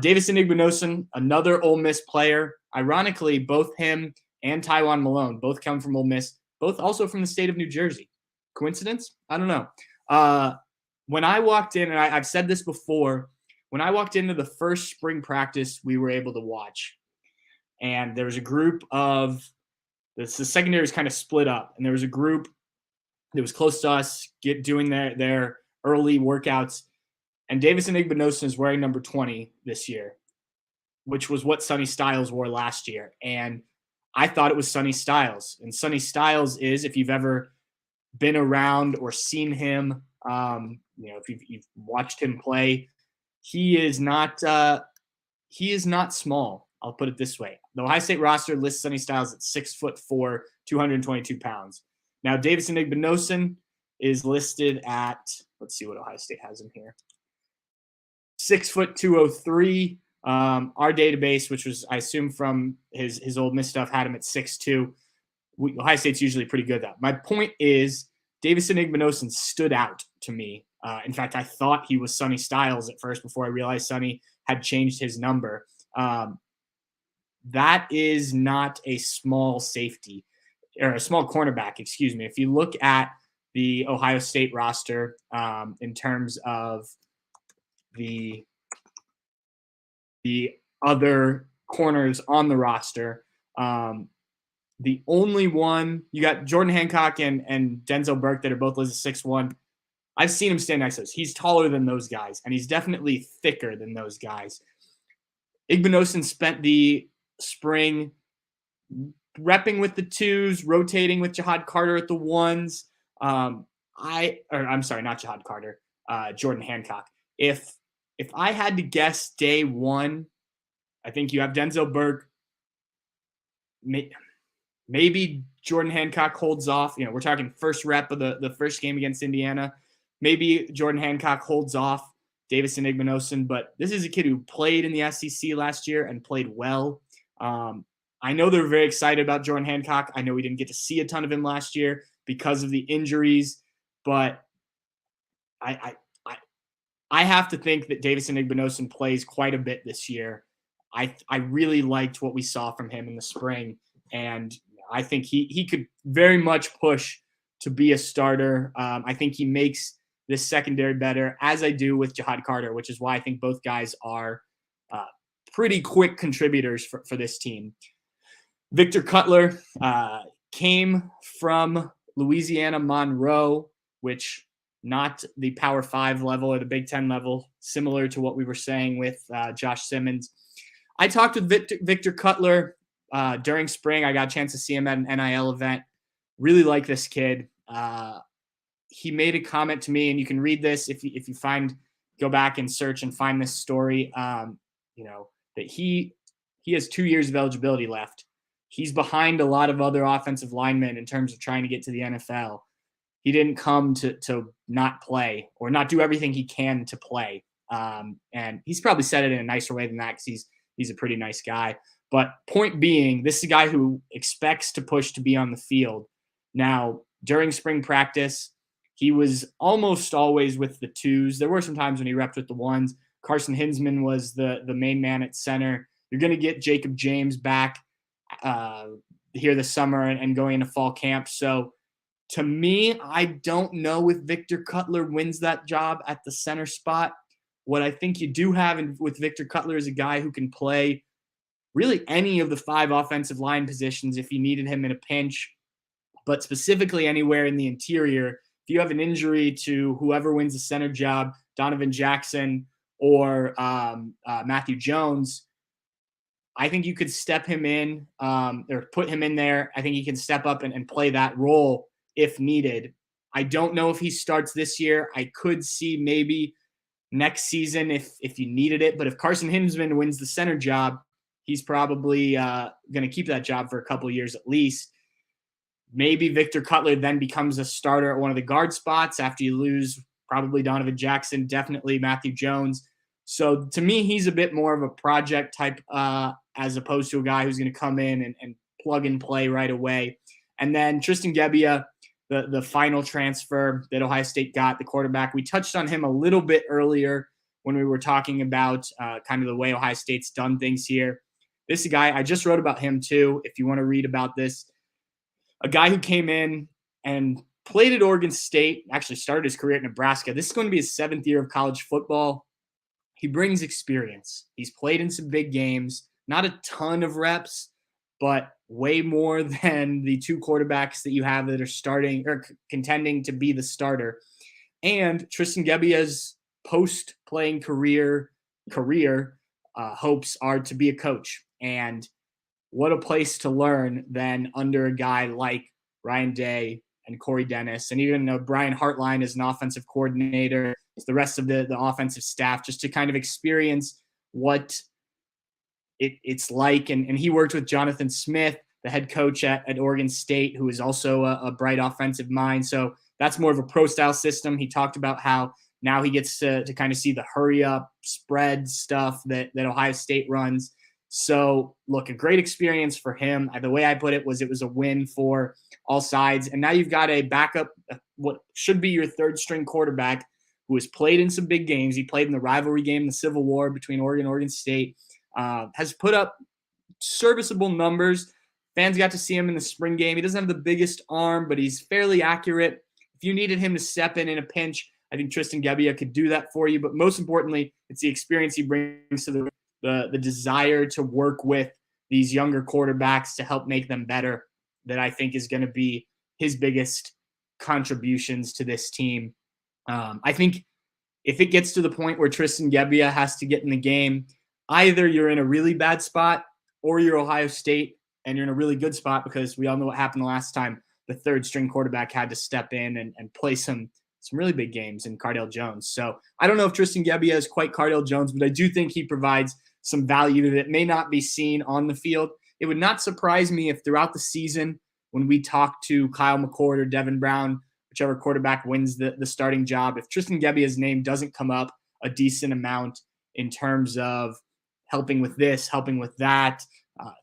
Davison Igbinosun, another Ole Miss player. Ironically, both him and Tywan Malone both come from Ole Miss, both also from the state of New Jersey. Coincidence? I don't know. When I walked in, and I've said this before, when I walked into the first spring practice we were able to watch, and there was a group of – the secondary is kind of split up, and there was a group that was close to us doing their early workouts. And Davison Igbinosun is wearing number 20 this year, which was what Sonny Styles wore last year. And I thought it was Sonny Styles. And Sonny Styles is, if you've ever been around or seen him, if you've watched him play, he is not small. I'll put it this way. The Ohio State roster lists Sonny Styles at 6'4", 222 pounds. Now, Davison Igbinosun is listed at, let's see what Ohio State has him here, 6', 203. Our database, which was, I assume from his Ole Miss stuff, had him at 6'2". Ohio State's usually pretty good at that. My point is, Davison Igbinosun stood out to me. In fact, I thought he was Sonny Styles at first before I realized Sonny had changed his number. That is not a small safety or a small cornerback, excuse me. If you look at the Ohio State roster in terms of the other corners on the roster, the only one, you got Jordan Hancock and Denzel Burke that are both listed 6'1". I've seen him stand next to us. He's taller than those guys, and he's definitely thicker than those guys. Igbinosun spent the spring repping with the 2s, rotating with Jihad Carter at the 1s. I'm sorry, not Jihad Carter, Jordan Hancock. If I had to guess day 1, I think you have Denzel Burke. Maybe Jordan Hancock holds off. We're talking first rep of the first game against Indiana. Maybe Jordan Hancock holds off Davison Igbinosun, but this is a kid who played in the SEC last year and played well. I know they're very excited about Jordan Hancock. I know we didn't get to see a ton of him last year because of the injuries, but I have to think that Davison Igbinosun plays quite a bit this year. I really liked what we saw from him in the spring, and I think he could very much push to be a starter. I think he makes this secondary better, as I do with Jihad Carter, which is why I think both guys are pretty quick contributors for this team. Victor Cutler came from Louisiana Monroe, which not the Power 5 level or the Big Ten level, similar to what we were saying with Josh Simmons. I talked with Victor Cutler during spring. I got a chance to see him at an NIL event. Really like this kid. He made a comment to me, and you can read this if you go back and search and find this story. That he has 2 years of eligibility left. He's behind a lot of other offensive linemen in terms of trying to get to the NFL. He didn't come to not play or not do everything he can to play. And he's probably said it in a nicer way than that because he's a pretty nice guy. But point being, this is a guy who expects to push to be on the field. Now, during spring practice, he was almost always with the 2s. There were some times when he repped with the 1s. Carson Hinsman was the main man at center. You're going to get Jacob James back here this summer and going into fall camp. So to me, I don't know if Victor Cutler wins that job at the center spot. What I think you do have with Victor Cutler is a guy who can play really any of the 5 offensive line positions if you needed him in a pinch, but specifically anywhere in the interior. If you have an injury to whoever wins the center job, Donovan Jackson or Matthew Jones, I think you could step him in or put him in there. I think he can step up and play that role if needed. I don't know if he starts this year. I could see maybe next season if you needed it. But if Carson Hinsman wins the center job, he's probably going to keep that job for a couple of years at least. Maybe Victor Cutler then becomes a starter at one of the guard spots after you lose probably Donovan Jackson, definitely Matthew Jones. So to me, he's a bit more of a project type as opposed to a guy who's going to come in and plug and play right away. And then Tristan Gebbia, the final transfer that Ohio State got, the quarterback. We touched on him a little bit earlier when we were talking about kind of the way Ohio State's done things here. This is a guy, I just wrote about him too, if you want to read about this. A guy who came in and played at Oregon State, actually started his career at Nebraska. This is going to be his 7th year of college football. He brings experience. He's played in some big games, not a ton of reps, but way more than the two quarterbacks that you have that are starting or contending to be the starter. And Tristan Gebbia's post-playing career hopes are to be a coach. And what a place to learn than under a guy like Ryan Day and Corey Dennis, and even Brian Hartline as an offensive coordinator, the rest of the offensive staff, just to kind of experience what it's like. And he worked with Jonathan Smith, the head coach at Oregon State, who is also a bright offensive mind. So that's more of a pro style system. He talked about how now he gets to kind of see the hurry up spread stuff that Ohio State runs. So look, a great experience for him. The way I put it was a win for all sides. And now you've got a backup, what should be your third string quarterback, who has played in some big games. He played in the rivalry game, the Civil War between Oregon and Oregon State, has put up serviceable numbers. Fans got to see him in the spring game. He doesn't have the biggest arm, but he's fairly accurate. If you needed him to step in a pinch, I think Tristan Gebbia could do that for you. But most importantly, it's the experience he brings to the desire to work with these younger quarterbacks to help make them better that I think is going to be his biggest contributions to this team. I think if it gets to the point where Tristan Gebbia has to get in the game, either you're in a really bad spot or you're Ohio State and you're in a really good spot, because we all know what happened the last time the third string quarterback had to step in and play some really big games in Cardale Jones. So I don't know if Tristan Gebbia is quite Cardale Jones, but I do think he provides some value that may not be seen on the field. It would not surprise me if throughout the season, when we talk to Kyle McCord or Devin Brown, whichever quarterback wins the starting job, if Tristan Gebbia's name doesn't come up a decent amount in terms of helping with this, helping with that,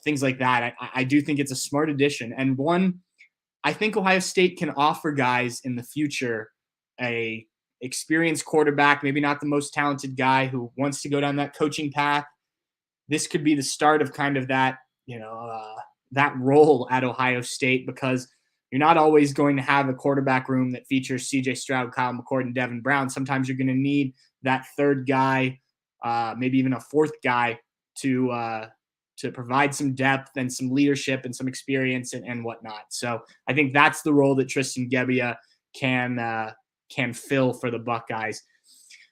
things like that, I do think it's a smart addition. And one, I think Ohio State can offer guys in the future a experienced quarterback, maybe not the most talented guy who wants to go down that coaching path. This could be the start of kind of that, that role at Ohio State, because you're not always going to have a quarterback room that features CJ Stroud, Kyle McCord, and Devin Brown. Sometimes you're going to need that third guy, maybe even a fourth guy to provide some depth and some leadership and some experience and whatnot. So I think that's the role that Tristan Gebbia can fill for the Buckeyes.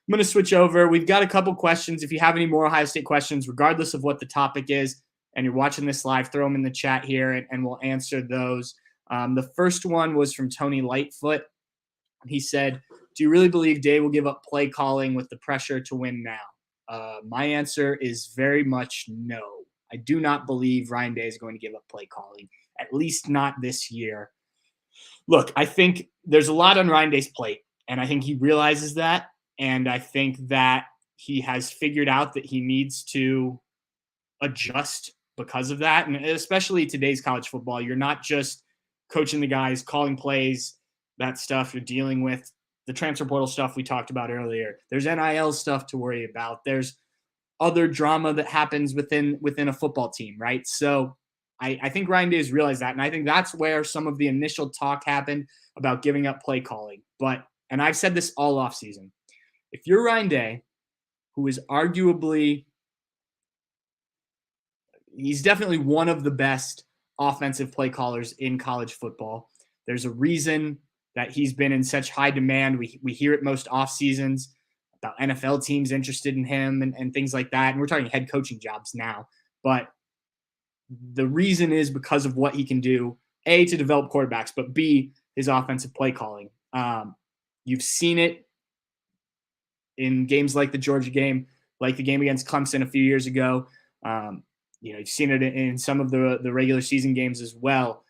I'm going to switch over. We've got a couple questions. If you have any more Ohio State questions, regardless of what the topic is, and you're watching this live, throw them in the chat here and we'll answer those. The first one was from Tony Lightfoot. He said, do you really believe Day will give up play calling with the pressure to win now? My answer is very much no. I do not believe Ryan Day is going to give up play calling, at least not this year. Look, I think there's a lot on Ryan Day's plate, and I think he realizes that. And I think that he has figured out that he needs to adjust because of that. And especially today's college football, you're not just coaching the guys, calling plays, that stuff. You're dealing with the transfer portal stuff we talked about earlier. There's NIL stuff to worry about. There's other drama that happens within a football team, right? So I think Ryan Day has realized that. And I think that's where some of the initial talk happened about giving up play calling. And I've said this all offseason. If you're Ryan Day, who is arguably, he's definitely one of the best offensive play callers in college football. There's a reason that he's been in such high demand. We hear it most off seasons about NFL teams interested in him and things like that. And we're talking head coaching jobs now. But the reason is because of what he can do, A, to develop quarterbacks, but B, his offensive play calling. You've seen it in games like the Georgia game, like the game against Clemson a few years ago. You've seen it in some of the regular season games as well.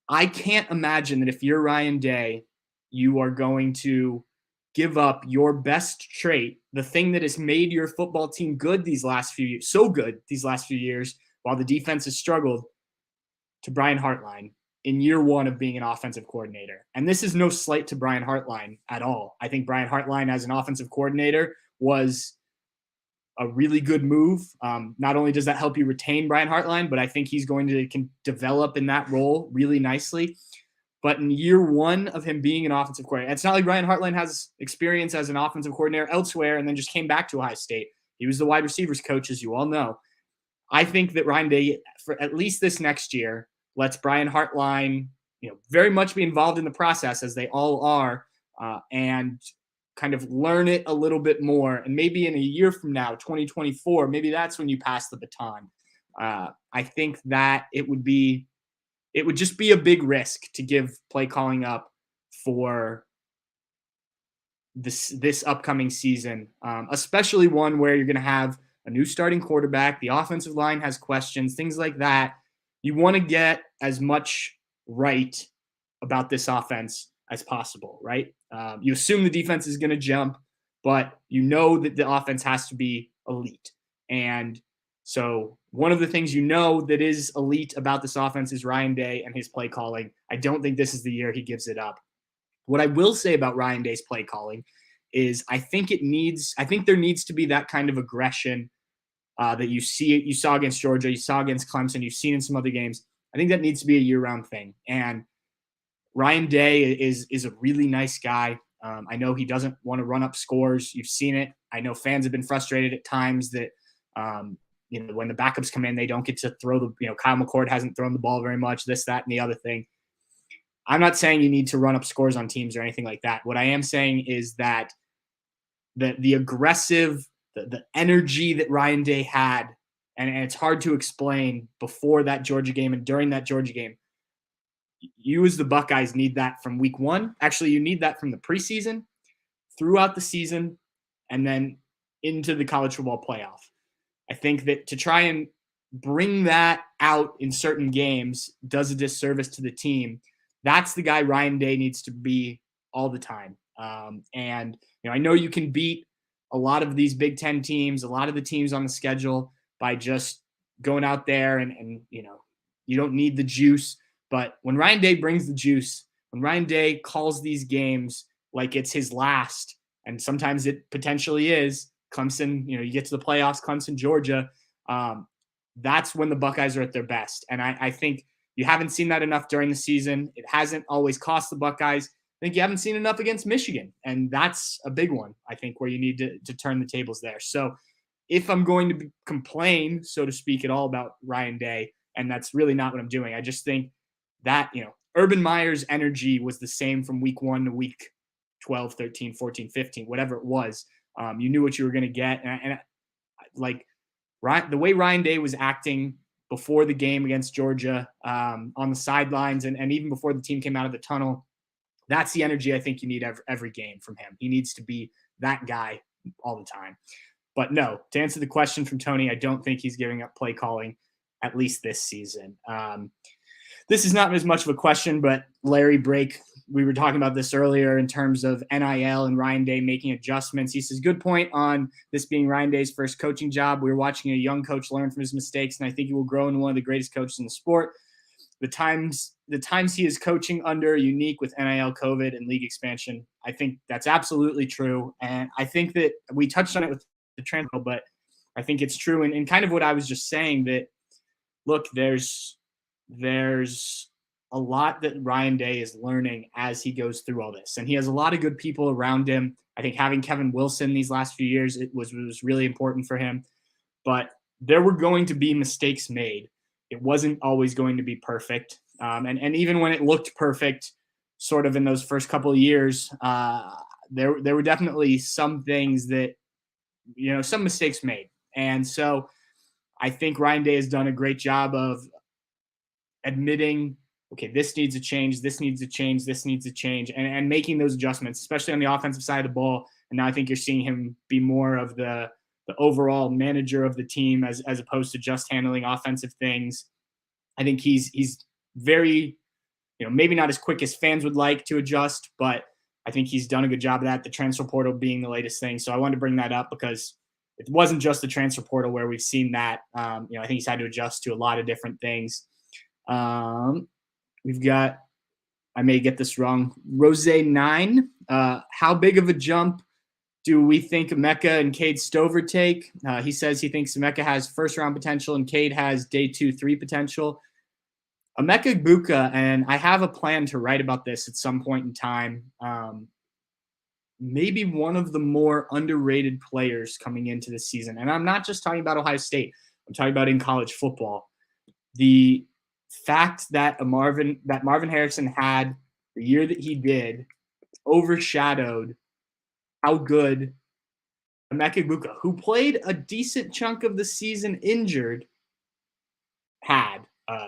I can't imagine that if you're Ryan Day, you are going to give up your best trait, the thing that has made your football team good these last few years, so good these last few years, while the defense has struggled, to Brian Hartline in year one of being an offensive coordinator. And this is no slight to Brian Hartline at all. I think Brian Hartline as an offensive coordinator was a really good move. Not only does that help you retain Brian Hartline, but I think he's going to can develop in that role really nicely. But in year one of him being an offensive coordinator, it's not like Brian Hartline has experience as an offensive coordinator elsewhere and then just came back to Ohio State. He was the wide receivers coach, as you all know. I think that Ryan Day, for at least this next year, lets Brian Hartline, very much be involved in the process as they all are, and kind of learn it a little bit more. And maybe in a year from now, 2024, maybe that's when you pass the baton. I think that it would just be a big risk to give play calling up for this upcoming season, especially one where you're going to have a new starting quarterback. The offensive line has questions, things like that. You want to get as much right about this offense as possible, right? You assume the defense is going to jump, but you know that the offense has to be elite. And so one of the things that is elite about this offense is Ryan Day and his play calling. I don't think this is the year he gives it up. What I will say about Ryan Day's play calling is I think there needs to be that kind of aggression that you saw against Georgia, you saw against Clemson, you've seen in some other games. I think that needs to be a year-round thing. And Ryan Day is a really nice guy. I know he doesn't want to run up scores. You've seen it. I know fans have been frustrated at times that when the backups come in, they don't get to throw Kyle McCord hasn't thrown the ball very much, this, that, and the other thing. I'm not saying you need to run up scores on teams or anything like that. What I am saying is that the aggressive, the energy that Ryan Day had, and it's hard to explain before that Georgia game and during that Georgia game, you as the Buckeyes need that from week one. Actually, you need that from the preseason, throughout the season, and then into the college football playoff. I think that to try and bring that out in certain games does a disservice to the team. That's the guy Ryan Day needs to be all the time. And I know you can beat a lot of these Big Ten teams, a lot of the teams on the schedule by just going out there and you don't need the juice. But when Ryan Day brings the juice, when Ryan Day calls these games like it's his last, and sometimes it potentially is, Clemson, you get to the playoffs, Clemson, Georgia, that's when the Buckeyes are at their best. And I think you haven't seen that enough during the season. It hasn't always cost the Buckeyes. I think you haven't seen enough against Michigan, and that's a big one, I think, where you need to turn the tables there. So if I'm going to complain, so to speak, at all about Ryan Day, and that's really not what I'm doing, I just think that, Urban Meyer's energy was the same from week 1 to week 12, 13, 14, 15, whatever it was. You knew what you were going to get. And like the way Ryan Day was acting before the game against Georgia, on the sidelines, and even before the team came out of the tunnel, that's the energy I think you need every game from him. He needs to be that guy all the time. But no, to answer the question from Tony, I don't think he's giving up play calling, at least this season. This is not as much of a question, but Larry Brake, we were talking about this earlier in terms of NIL and Ryan Day making adjustments. He says, good point on this being Ryan Day's first coaching job. We were watching a young coach learn from his mistakes, and I think he will grow into one of the greatest coaches in the sport. The times he is coaching under unique with NIL, COVID, and league expansion. I think that's absolutely true. And I think that we touched on it with the transfer, but I think it's true. And kind of what I was just saying, that, look, there's a lot that Ryan Day is learning as he goes through all this. And he has a lot of good people around him. I think having Kevin Wilson these last few years, it was really important for him. But there were going to be mistakes made. It wasn't always going to be perfect. And even when it looked perfect, sort of in those first couple of years, there were definitely some things that, some mistakes made. And so I think Ryan Day has done a great job of admitting, okay, this needs a change, this needs a change, this needs a change, and making those adjustments, especially on the offensive side of the ball. And now I think you're seeing him be more of the overall manager of the team as opposed to just handling offensive things. I think he's very, maybe not as quick as fans would like to adjust, but I think he's done a good job of that, the transfer portal being the latest thing. So I wanted to bring that up because it wasn't just the transfer portal where we've seen that. I think he's had to adjust to a lot of different things. We've got, I may get this wrong, Rose9. How big of a jump do we think Emeka and Cade Stover take? He says he thinks Emeka has first-round potential and Cade has day 2-3 potential. Emeka Egbuka, and I have a plan to write about this at some point in time, maybe one of the more underrated players coming into the season. And I'm not just talking about Ohio State. I'm talking about in college football. The fact that Marvin Harrison had the year that he did overshadowed how good Emeka Egbuka, who played a decent chunk of the season injured, had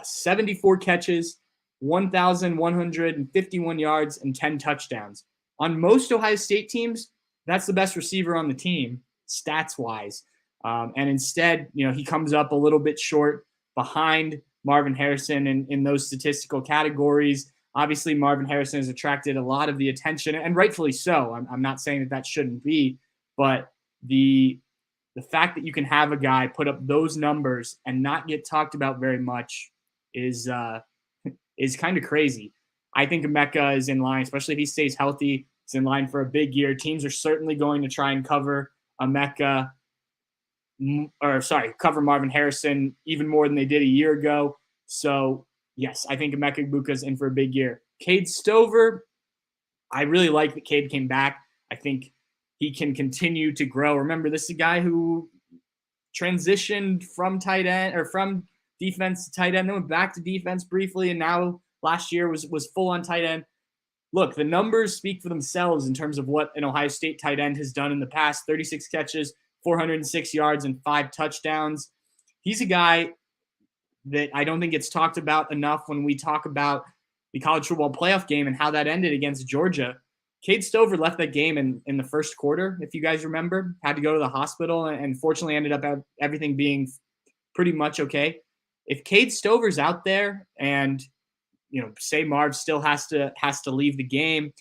74 catches, 1,151 yards, and 10 touchdowns. On most Ohio State teams, that's the best receiver on the team, stats wise. And instead, he comes up a little bit short behind Marvin Harrison in those statistical categories. Obviously, Marvin Harrison has attracted a lot of the attention, and rightfully so. I'm not saying that shouldn't be, but the fact that you can have a guy put up those numbers and not get talked about very much is kind of crazy. I think Emeka is in line, especially if he stays healthy. He's in line for a big year. Teams are certainly going to try and cover cover Marvin Harrison even more than they did a year ago. So, yes, I think Emeka Egbuka's in for a big year. Cade Stover, I really like that Cade came back. I think he can continue to grow. Remember, this is a guy who transitioned from tight end or from defense to tight end, then went back to defense briefly, and now last year was full on tight end. Look, the numbers speak for themselves in terms of what an Ohio State tight end has done in the past. 36 catches, 406 yards, and 5 touchdowns. He's a guy that I don't think gets talked about enough when we talk about the college football playoff game and how that ended against Georgia. Cade Stover left that game in the first quarter, if you guys remember, had to go to the hospital, and fortunately ended up everything being pretty much okay. If Cade Stover's out there and, say Marv still has to leave the game,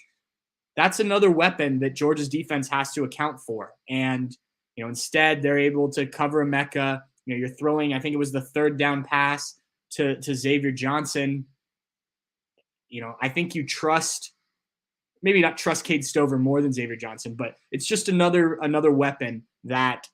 that's another weapon that Georgia's defense has to account for. And, instead they're able to cover Emeka. You're throwing, I think it was the third down pass to Xavier Johnson. I think you maybe not trust Cade Stover more than Xavier Johnson, but it's just another weapon that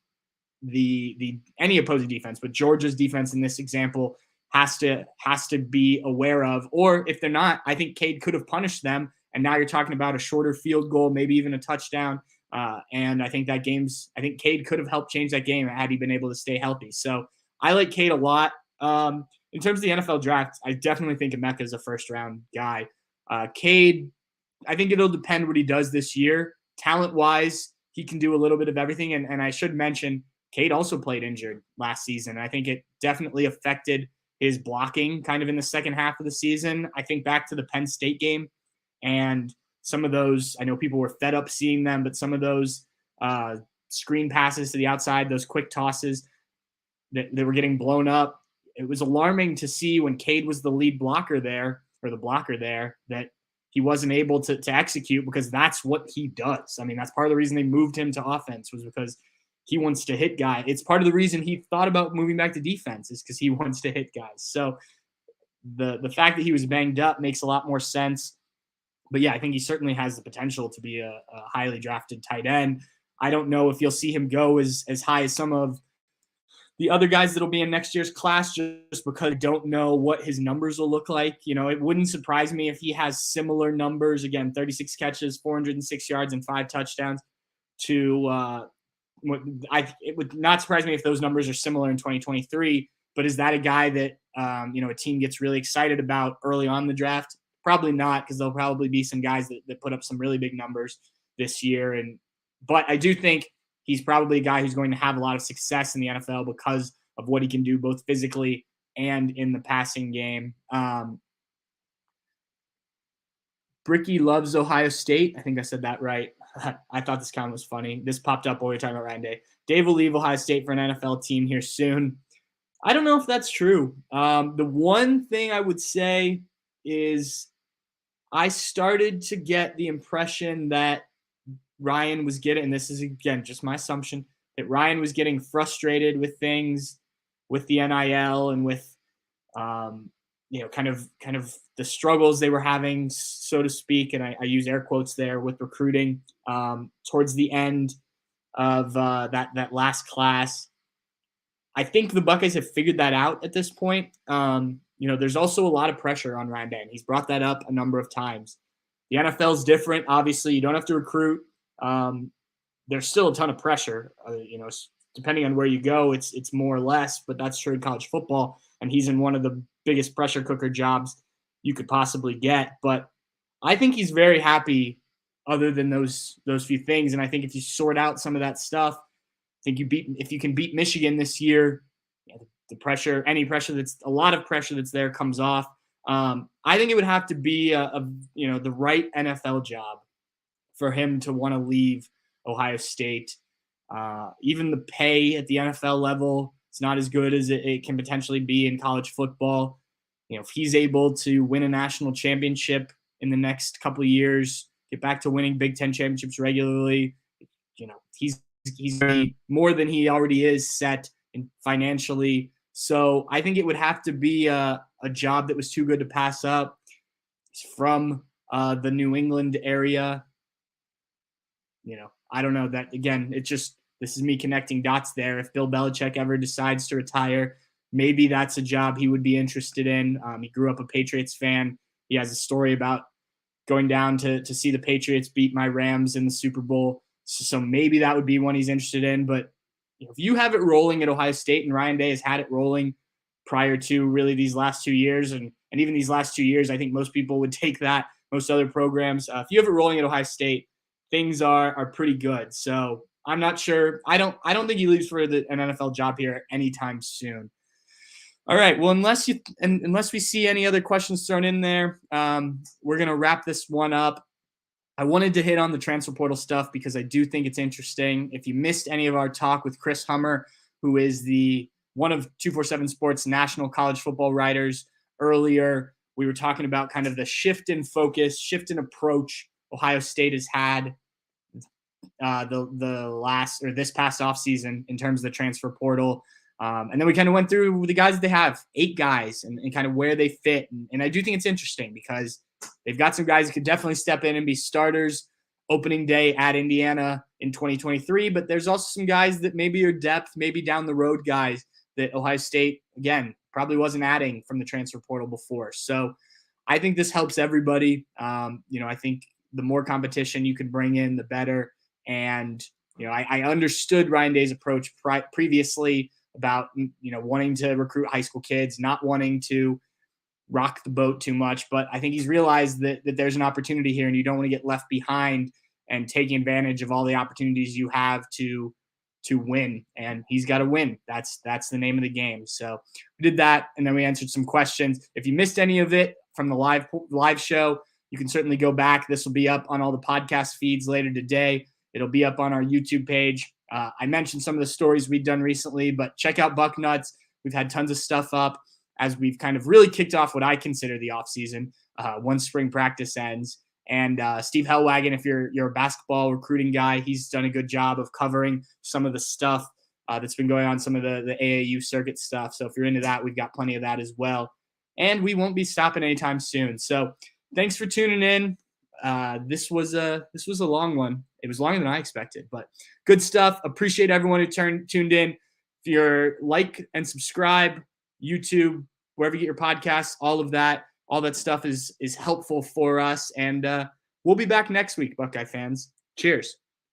any opposing defense, but Georgia's defense in this example has to be aware of. Or if they're not, I think Cade could have punished them, and now you're talking about a shorter field goal, maybe even a touchdown. And I think Cade could have helped change that game had he been able to stay healthy. So I like Cade a lot. In terms of the NFL draft, I definitely think Emeka is a first round guy. Cade, I think it'll depend what he does this year. Talent-wise, he can do a little bit of everything. And I should mention, Cade also played injured last season. I think it definitely affected his blocking kind of in the second half of the season. I think back to the Penn State game, and some of those, I know people were fed up seeing them, but some of those screen passes to the outside, those quick tosses that were getting blown up, it was alarming to see when Cade was the lead blocker there, or the blocker there, that he wasn't able to execute, because that's what he does. I mean, that's part of the reason they moved him to offense, was because he wants to hit guys. It's part of the reason he thought about moving back to defense, is because he wants to hit guys. So the fact that he was banged up makes a lot more sense. But yeah, I think he certainly has the potential to be a highly drafted tight end. I don't know if you'll see him go as high as some of the other guys that'll be in next year's class, just because I don't know what his numbers will look like. It wouldn't surprise me if he has similar numbers, again, 36 catches, 406 yards, and 5 touchdowns to it would not surprise me if those numbers are similar in 2023. But is that a guy that a team gets really excited about early on in the draft? Probably not, because there'll probably be some guys that put up some really big numbers this year. But I do think he's probably a guy who's going to have a lot of success in the NFL because of what he can do both physically and in the passing game. Bricky loves Ohio State. I think I said that right. I thought this comment was funny. This popped up while we were talking about Ryan Day. Dave will leave Ohio State for an NFL team here soon. I don't know if that's true. The one thing I would say is I started to get the impression that Ryan was getting, and this is, again, just my assumption, that Ryan was getting frustrated with things with the NIL and with, kind of the struggles they were having, so to speak. And I use air quotes there, with recruiting towards the end of that last class. I think the Buckeyes have figured that out at this point. There's also a lot of pressure on Ryan Day. He's brought that up a number of times. The NFL is different. Obviously, you don't have to recruit. There's still a ton of pressure, depending on where you go, it's more or less, but that's true in college football. And he's in one of the biggest pressure cooker jobs you could possibly get. But I think he's very happy other than those few things. And I think if you sort out some of that stuff, I think if you can beat Michigan this year, the pressure, any pressure that's a lot of pressure that's there comes off. I think it would have to be the right NFL job for him to want to leave Ohio State. Even the pay at the NFL level, it's not as good as it can potentially be in college football. If he's able to win a national championship in the next couple of years, get back to winning Big Ten championships regularly, he's more than he already is set financially. So I think it would have to be a job that was too good to pass up. He's from the New England area. I don't know that, again, this is me connecting dots there. If Bill Belichick ever decides to retire, maybe that's a job he would be interested in. He grew up a Patriots fan. He has a story about going down to see the Patriots beat my Rams in the Super Bowl. So maybe that would be one he's interested in. But if you have it rolling at Ohio State, and Ryan Day has had it rolling prior to really these last 2 years, and even these last 2 years, I think most people would take that, most other programs. If you have it rolling at Ohio State, things are pretty good. So I'm not sure. I don't think he leaves for an NFL job here anytime soon. All right. Well, unless we see any other questions thrown in there, we're gonna wrap this one up. I wanted to hit on the transfer portal stuff because I do think it's interesting. If you missed any of our talk with Chris Hummer, who is one of 247 Sports national college football writers, earlier, we were talking about kind of the shift in focus, shift in approach Ohio State has had this past offseason in terms of the transfer portal. And then we kind of went through the guys that they have, 8 guys, and kind of where they fit. And I do think it's interesting because they've got some guys that could definitely step in and be starters opening day at Indiana in 2023. But there's also some guys that maybe are depth, maybe down the road guys that Ohio State, again, probably wasn't adding from the transfer portal before. So I think this helps everybody. I think the more competition you can bring in, the better. And, I understood Ryan Day's approach previously about, wanting to recruit high school kids, not wanting to rock the boat too much. But I think he's realized that there's an opportunity here and you don't want to get left behind, and taking advantage of all the opportunities you have to win. And he's got to win. That's the name of the game. So we did that. And then we answered some questions. If you missed any of it from the live show, you can certainly go back. This will be up on all the podcast feeds later today. It'll be up on our YouTube page. I mentioned some of the stories we've done recently, but check out Bucknuts. We've had tons of stuff up as we've kind of really kicked off what I consider the offseason once spring practice ends. And Steve Hellwagon, if you're a basketball recruiting guy, he's done a good job of covering some of the stuff that's been going on, some of the AAU circuit stuff. So if you're into that, we've got plenty of that as well. And we won't be stopping anytime soon. So thanks for tuning in. This was a long one. It was longer than I expected, but good stuff. Appreciate everyone who tuned in. If you're like and subscribe, YouTube, wherever you get your podcasts, all that stuff is helpful for us. And we'll be back next week, Buckeye fans. Cheers.